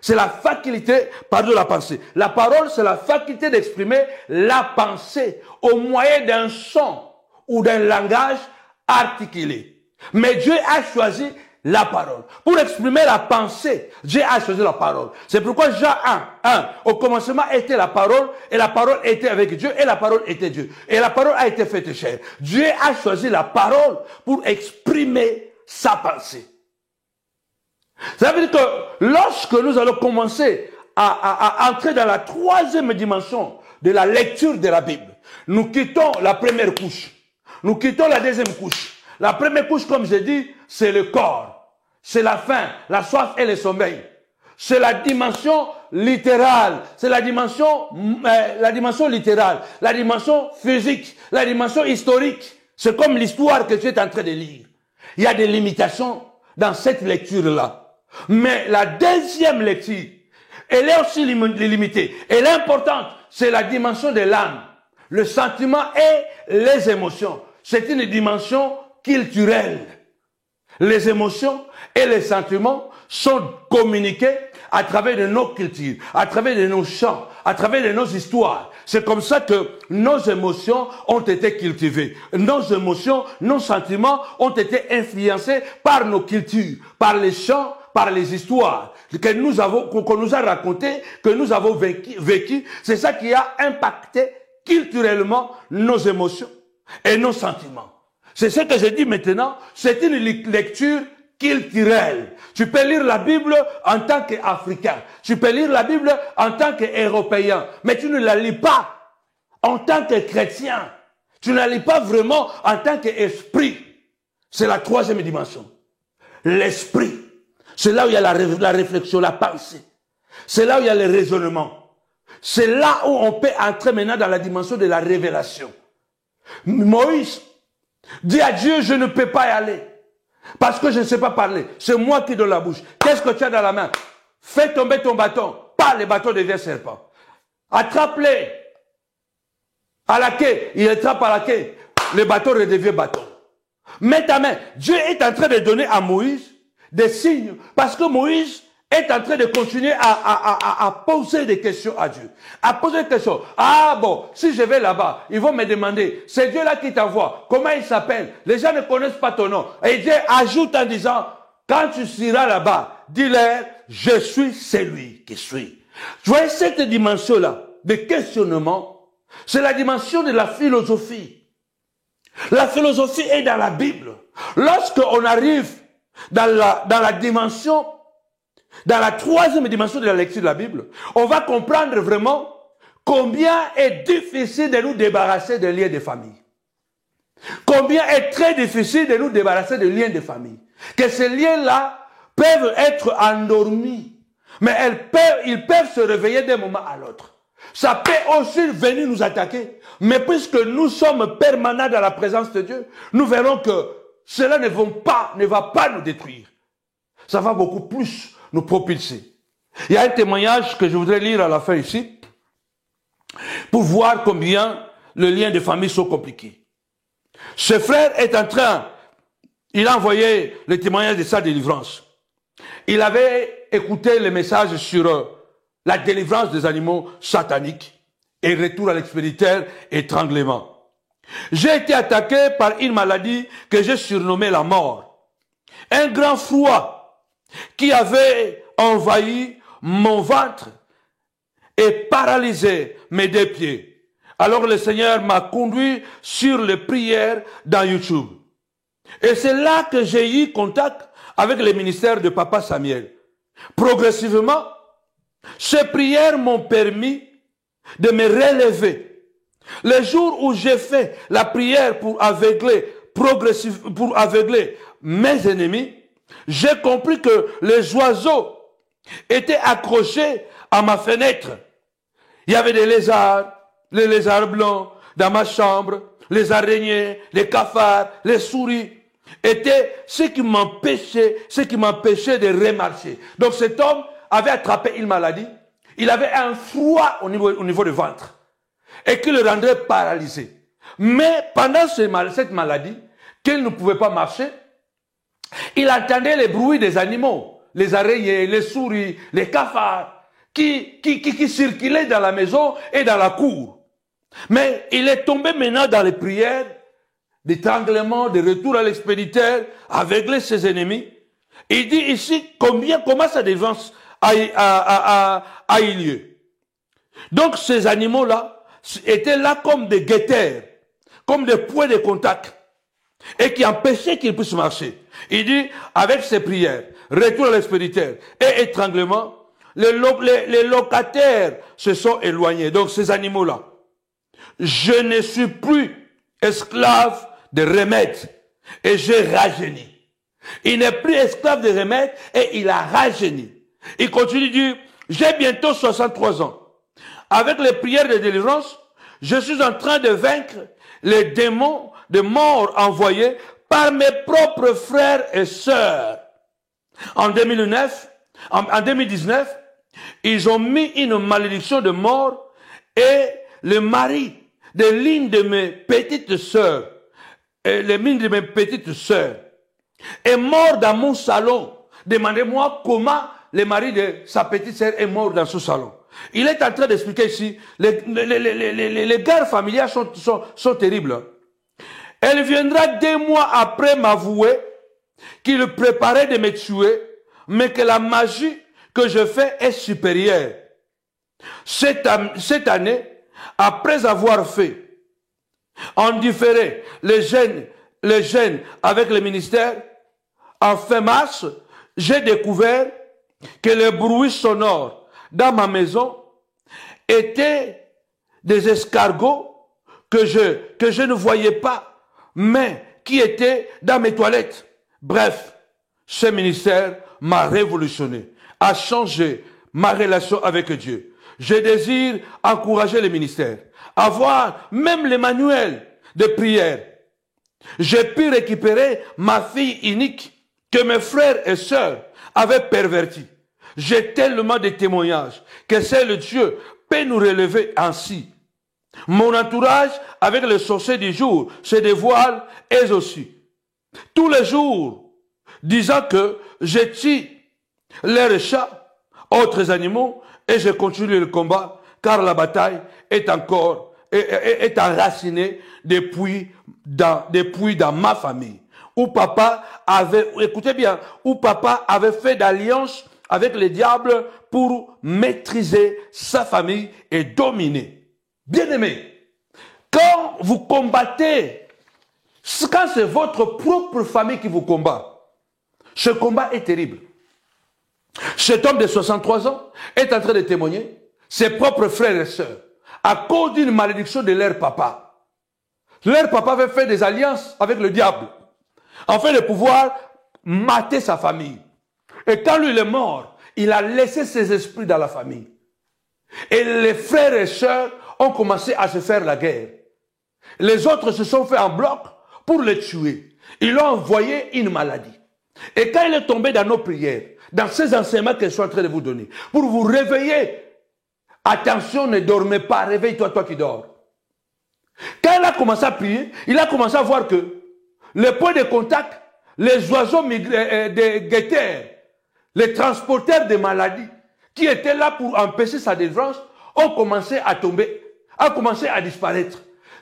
la pensée. La parole, c'est la faculté d'exprimer la pensée au moyen d'un son ou d'un langage articulé. Mais Dieu a choisi la parole. Pour exprimer la pensée, Dieu a choisi la parole. C'est pourquoi Jean 1, au commencement était la parole, et la parole était avec Dieu, et la parole était Dieu. Et la parole a été faite chair. Dieu a choisi la parole pour exprimer sa pensée. Ça veut dire que lorsque nous allons commencer à entrer dans la 3e dimension de la lecture de la Bible, nous quittons la première couche. Nous quittons la 2e couche. La première couche, comme je dis, c'est le corps. C'est la faim, la soif et le sommeil. C'est la dimension littérale. C'est la dimension littérale. La dimension physique. La dimension historique. C'est comme l'histoire que tu es en train de lire. Il y a des limitations dans cette lecture-là. Mais la 2e lecture, elle est aussi limitée. Elle est importante. C'est la dimension de l'âme. Le sentiment et les émotions. C'est une dimension culturelle. Les émotions et les sentiments sont communiqués à travers de nos cultures, à travers de nos chants, à travers de nos histoires. C'est comme ça que nos émotions ont été cultivées. Nos émotions, nos sentiments ont été influencés par nos cultures, par les chants, par les histoires qu'on nous a racontées, que nous avons vécu. C'est ça qui a impacté culturellement nos émotions et nos sentiments. C'est ce que je dis maintenant, c'est une lecture culturelle. Tu peux lire la Bible en tant qu'Africain, tu peux lire la Bible en tant qu'Européen, mais tu ne la lis pas en tant que chrétien. Tu ne la lis pas vraiment en tant qu'esprit. C'est la 3e dimension. l'esprit. C'est là où il y a la réflexion, la pensée. C'est là où il y a le raisonnement. C'est là où on peut entrer maintenant dans la dimension de la révélation. Moïse dit à Dieu, je ne peux pas y aller. Parce que je ne sais pas parler. C'est moi qui donne la bouche. Qu'est-ce que tu as dans la main? Fais tomber ton bâton. Pas les bâtons deviennent serpents. Attrape-les. À la quai. Il attrape à la quai. Le bâton redevient bâton. Mets ta main. Dieu est en train de donner à Moïse des signes. Parce que Moïse est en train de continuer à poser des questions à Dieu. À poser des questions. Ah bon, si je vais là-bas, ils vont me demander, c'est Dieu là qui t'envoie. Comment il s'appelle? Les gens ne connaissent pas ton nom. Et Dieu ajoute en disant, quand tu seras là-bas, dis-leur, je suis celui qui suis. Tu vois, cette dimension-là de questionnement, c'est la dimension de la philosophie. La philosophie est dans la Bible. Lorsqu'on arrive dans la dimension, dans la troisième dimension de la lecture de la Bible, on va comprendre vraiment combien est difficile de nous débarrasser des liens de famille. Combien est très difficile de nous débarrasser des liens de famille. Que ces liens-là peuvent être endormis, mais ils peuvent se réveiller d'un moment à l'autre. Ça peut aussi venir nous attaquer, mais puisque nous sommes permanents dans la présence de Dieu, nous verrons que cela ne va pas nous détruire. Ça va beaucoup plus nous propulser. Il y a un témoignage que je voudrais lire à la fin ici, pour voir combien les liens de famille sont compliqués. Ce frère est en train, il a envoyé le témoignage de sa délivrance. Il avait écouté le message sur la délivrance des animaux sataniques et retour à l'expéditeur étranglement. J'ai été attaqué par une maladie que j'ai surnommée la mort. Un grand froid qui avait envahi mon ventre et paralysé mes deux pieds. Alors le Seigneur m'a conduit sur les prières dans YouTube. Et c'est là que j'ai eu contact avec le ministère de Papa Samuel. Progressivement, ces prières m'ont permis de me relever. Le jour où j'ai fait la prière pour aveugler mes ennemis, j'ai compris que les oiseaux étaient accrochés à ma fenêtre. Il y avait des lézards, les lézards blancs dans ma chambre, les araignées, les cafards, les souris étaient ce qui m'empêchait de remarcher. Donc cet homme avait attrapé une maladie, il avait un froid au niveau du ventre et qui le rendait paralysé. Mais pendant cette maladie, qu'il ne pouvait pas marcher, il entendait les bruits des animaux, les araignées, les souris, les cafards, qui circulaient dans la maison et dans la cour. Mais il est tombé maintenant dans les prières d'étranglement, de retour à l'expéditeur, aveugler ses ennemis. Il dit ici comment sa défense a eu lieu. Donc ces animaux-là étaient là comme des guetteurs, comme des points de contact, et qui empêchaient qu'ils puissent marcher. Il dit, avec ses prières, retour à l'expéditeur et étranglement, les locataires se sont éloignés. Donc ces animaux-là, je ne suis plus esclave de remèdes et j'ai rajeuni. Il n'est plus esclave de remèdes et il a rajeuni. Il continue de dire, j'ai bientôt 63 ans. Avec les prières de délivrance, je suis en train de vaincre les démons de mort envoyés par mes propres frères et sœurs. En 2019, ils ont mis une malédiction de mort et le mari de l'une de mes petites sœurs, est mort dans mon salon. Demandez-moi comment le mari de sa petite sœur est mort dans ce salon. Il est en train d'expliquer ici, les guerres familiales sont terribles. Elle viendra 2 mois après m'avouer qu'il préparait de me tuer, mais que la magie que je fais est supérieure. Cette année, après avoir fait en différé les gènes avec le ministère, en fin mars, j'ai découvert que les bruits sonores dans ma maison étaient des escargots que je ne voyais pas, mais qui étaient dans mes toilettes. Bref, ce ministère m'a révolutionné, a changé ma relation avec Dieu. Je désire encourager les ministères, avoir même les manuels de prière. J'ai pu récupérer ma fille unique que mes frères et sœurs avaient pervertie. J'ai tellement de témoignages que seul Dieu peut nous relever ainsi. Mon entourage avec les sorciers du jour se dévoile eux aussi. Tous les jours, disant que je tue leurs chats, autres animaux, et je continue le combat, car la bataille est encore, est enracinée depuis dans ma famille. Où papa avait, écoutez bien, où papa avait fait d'alliance avec le diable pour maîtriser sa famille et dominer. Bien-aimés, quand vous combattez, quand c'est votre propre famille qui vous combat, ce combat est terrible. Cet homme de 63 ans est en train de témoigner, ses propres frères et sœurs, à cause d'une malédiction de leur papa. Leur papa avait fait des alliances avec le diable, afin de pouvoir mater sa famille. Et quand lui il est mort, il a laissé ses esprits dans la famille. Et les frères et sœurs ont commencé à se faire la guerre. Les autres se sont fait en bloc pour le tuer. Ils ont envoyé une maladie. Et quand il est tombé dans nos prières, dans ces enseignements que je suis en train de vous donner, pour vous réveiller, attention, ne dormez pas, réveille-toi, toi qui dors. Quand il a commencé à prier, il a commencé à voir que les points de contact, les oiseaux des guetteurs, les transporteurs de maladies, qui étaient là pour empêcher sa délivrance, ont commencé à tomber, ont commencé à disparaître.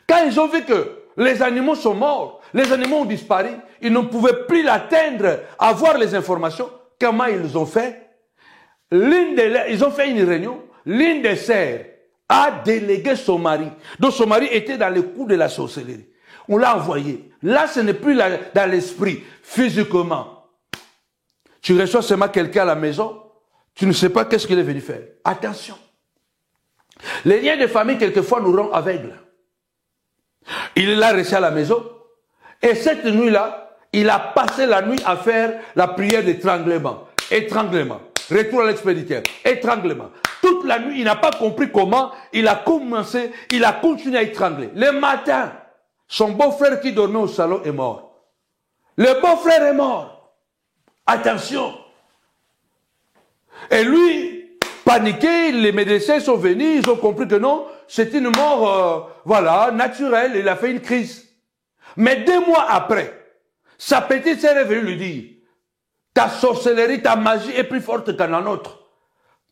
Quand ils ont vu que les animaux sont morts, les animaux ont disparu, ils ne pouvaient plus l'atteindre, avoir les informations. Comment ils ont fait? Ils ont fait une réunion, l'une des sœurs a délégué son mari. Donc son mari était dans le coup de la sorcellerie. On l'a envoyé. Là, ce n'est plus dans l'esprit, physiquement. Tu reçois seulement quelqu'un à la maison, tu ne sais pas qu'est-ce qu'il est venu faire. Attention. Les liens de famille, quelquefois, nous rendent aveugles. Il l'a resté à la maison. Et cette nuit-là, il a passé la nuit à faire la prière d'étranglement. Étranglement. Retour à l'expéditeur. Étranglement. Toute la nuit, il n'a pas compris comment il a commencé, il a continué à étrangler. Le matin, son beau-frère qui dormait au salon est mort. Le beau-frère est mort. Attention. Et lui, paniqué, les médecins sont venus, ils ont compris que non, c'est une mort, voilà, naturelle, il a fait une crise. Mais 2 mois après, sa petite sœur est venue lui dire, ta sorcellerie, ta magie est plus forte que la nôtre.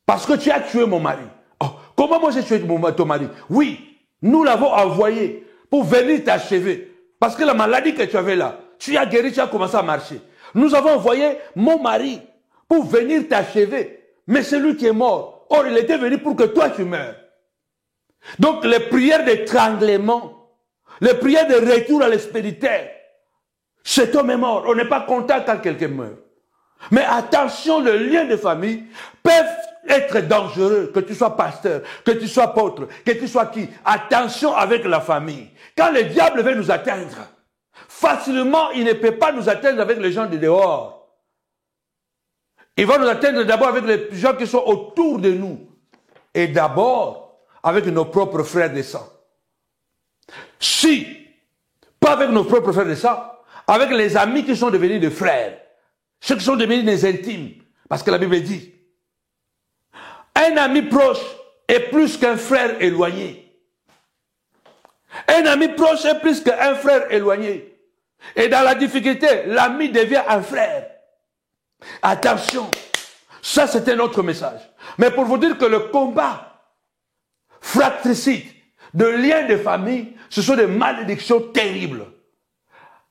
Parce que tu as tué mon mari. Oh, comment moi j'ai tué ton mari? Oui, nous l'avons envoyé pour venir t'achever. Parce que la maladie que tu avais là, tu as guéri, tu as commencé à marcher. Nous avons envoyé mon mari pour venir t'achever. Mais c'est lui qui est mort. Or, il était venu pour que toi tu meurs. Donc, les prières d'étranglement, les prières de retour à l'expéditeur, cet homme est mort. On n'est pas content quand quelqu'un meurt. Mais attention, les liens de famille peuvent être dangereux, que tu sois pasteur, que tu sois apôtre, que tu sois qui. Attention avec la famille. Quand le diable veut nous atteindre, facilement, il ne peut pas nous atteindre avec les gens de dehors. Il va nous atteindre d'abord avec les gens qui sont autour de nous. Et d'abord, avec nos propres frères de sang. Si, pas avec nos propres frères de sang, avec les amis qui sont devenus des frères. Ceux qui sont devenus des intimes. Parce que la Bible dit, un ami proche est plus qu'un frère éloigné. Un ami proche est plus qu'un frère éloigné. Et dans la difficulté, l'ami devient un frère. Attention, ça c'est un autre message. Mais pour vous dire que le combat fratricide de liens de famille, ce sont des malédictions terribles.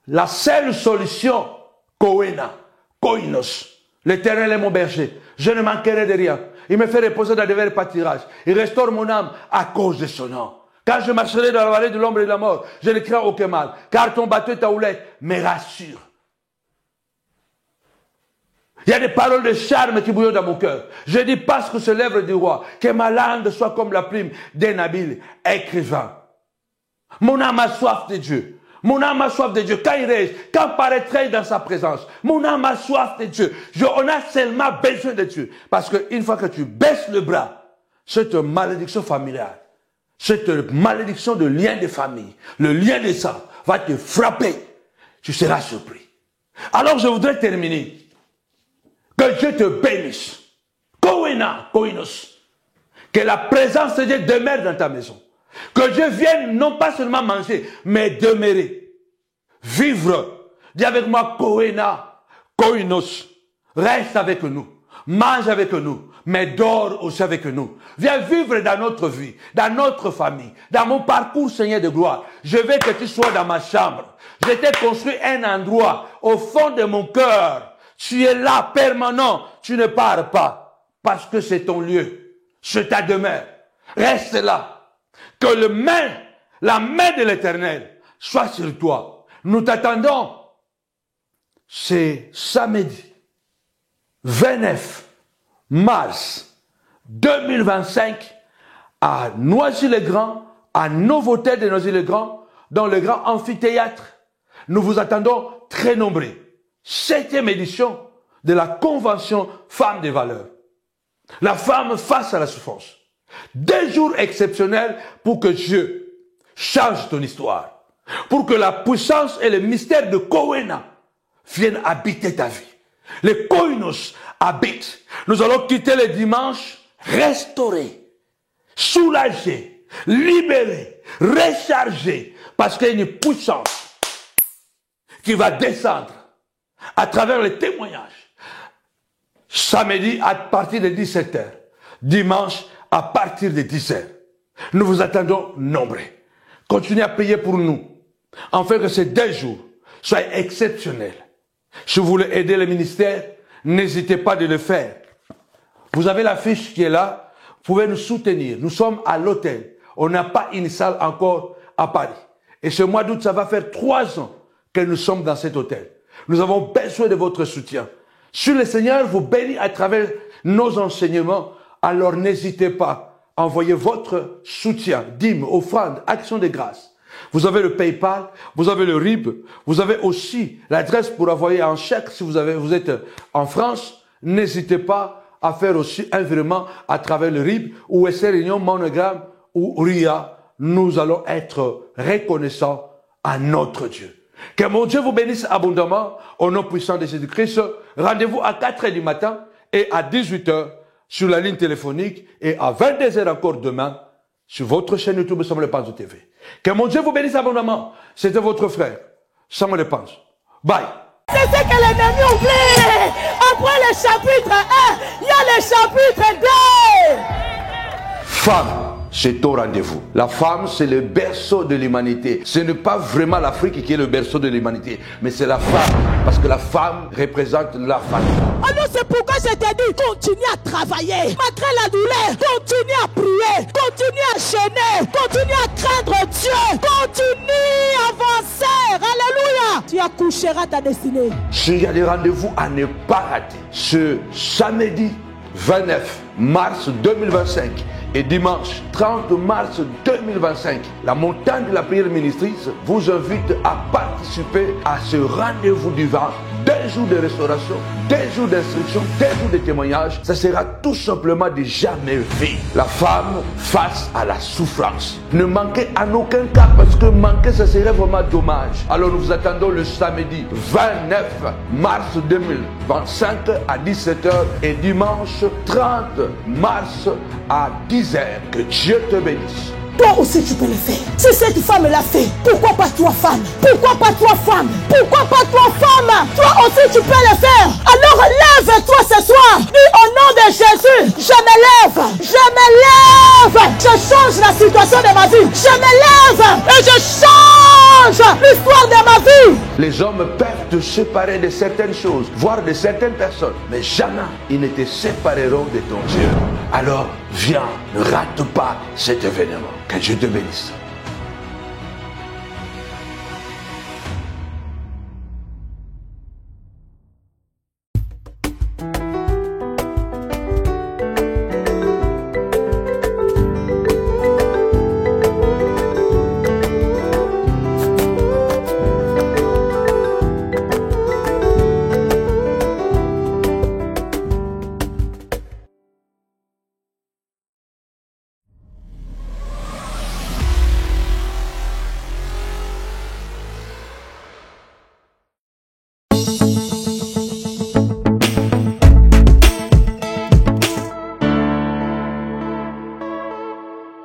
La seule solution, Koinos, l'Éternel est mon berger, je ne manquerai de rien. Il me fait reposer dans de verts pâturages. Il restaure mon âme à cause de son nom. Quand je marcherai dans la vallée de l'ombre et de la mort, je ne crains aucun mal, car ton bateau et ta houlette me rassurent. Il y a des paroles de charme qui bouillonnent dans mon cœur. Je dis parce que se lève du roi, que ma langue soit comme la plume d'un habile écrivain. Mon âme a soif de Dieu. Mon âme a soif de Dieu. Quand il règne, quand paraîtrai dans sa présence. Mon âme a soif de Dieu. On a seulement besoin de Dieu. Parce qu'une fois que tu baisses le bras, cette malédiction familiale, cette malédiction de lien de famille, le lien de sang, va te frapper. Tu seras surpris. Alors je voudrais terminer. Que Dieu te bénisse. Kowena, Koinos. Que la présence de Dieu demeure dans ta maison. Que Dieu vienne non pas seulement manger, mais demeurer. Vivre. Dis avec moi, Kowena, Koinos. Reste avec nous. Mange avec nous. Mais dors aussi avec nous. Viens vivre dans notre vie, dans notre famille, dans mon parcours, Seigneur de gloire. Je veux que tu sois dans ma chambre. Je t'ai construit un endroit au fond de mon cœur. Tu es là, permanent. Tu ne pars pas. Parce que c'est ton lieu. C'est ta demeure. Reste là. Que la main de l'Éternel soit sur toi. Nous t'attendons. C'est samedi 29 mars 2025 à Noisy-le-Grand, à Novotel de Noisy-le-Grand, dans le grand amphithéâtre. Nous vous attendons très nombreux. 7e édition de la Convention Femmes des Valeurs. La femme face à la souffrance. 2 jours exceptionnels pour que Dieu change ton histoire. Pour que la puissance et le mystère de Kowena viennent habiter ta vie. Les Koinos habitent. Nous allons quitter le dimanche restaurés, soulagés, libérés, rechargés. Parce qu'il y a une puissance qui va descendre à travers les témoignages. Samedi à partir de 17h. Dimanche à partir de 10h. Nous vous attendons nombreux. Continuez à prier pour nous. Afin que ces 2 jours soient exceptionnels. Si vous voulez aider le ministère, n'hésitez pas de le faire. Vous avez la fiche qui est là. Vous pouvez nous soutenir. Nous sommes à l'hôtel. On n'a pas une salle encore à Paris. Et ce mois d'août, ça va faire 3 ans que nous sommes dans cet hôtel. Nous avons besoin de votre soutien. Si le Seigneur vous bénit à travers nos enseignements, alors n'hésitez pas à envoyer votre soutien, dîme, offrande, action de grâce. Vous avez le PayPal, vous avez le RIB, vous avez aussi l'adresse pour envoyer un chèque si vous êtes en France. N'hésitez pas à faire aussi un virement à travers le RIB ou SR Réunion, Monogramme ou RIA. Nous allons être reconnaissants à notre Dieu. Que mon Dieu vous bénisse abondamment au nom puissant de Jésus-Christ. Rendez-vous à 4h du matin et à 18h sur la ligne téléphonique et à 22h encore demain sur votre chaîne YouTube Samuel Panzo TV. Que mon Dieu vous bénisse abondamment. C'était votre frère Samuel Panzo. Bye. C'est ce que l'ennemi oublie. Après le chapitre 1, il y a le chapitre 2. Femme, c'est au rendez-vous. La femme, c'est le berceau de l'humanité. Ce n'est pas vraiment l'Afrique qui est le berceau de l'humanité, mais c'est la femme. Parce que la femme représente la famille. Alors c'est pourquoi je t'ai dit, continue à travailler. Malgré la douleur, continue à prier. Continue à chaîner. Continue à craindre Dieu. Continue à avancer. Alléluia. Tu accoucheras ta destinée. S'il y a des rendez-vous à ne pas rater, ce samedi 29 mars 2025 et dimanche 30 mars 2025, la montagne de la prière ministrice vous invite à participer à ce rendez-vous divin. 2 jours de restauration, 2 jours d'instruction, 2 jours de témoignage. Ça sera tout simplement de jamais vu. La femme face à la souffrance. Ne manquez en aucun cas parce que manquer, ça serait vraiment dommage. Alors nous vous attendons le samedi 29 mars 2025 à 17h et dimanche 30 mars à 10h. Que Dieu te bénisse. Toi aussi tu peux le faire. Si cette femme l'a fait, pourquoi pas toi femme? Pourquoi pas toi femme? Pourquoi pas toi femme? Toi aussi tu peux le faire. Alors lève-toi ce soir. Dis au nom de Jésus, je me lève. Je me lève. Je change la situation de ma vie. Je me lève et je change l'histoire de ma vie. Les hommes peuvent te séparer de certaines choses, voire de certaines personnes, mais jamais ils ne te sépareront de ton Dieu. Alors viens, ne rate pas cet événement. Que Dieu te bénisse.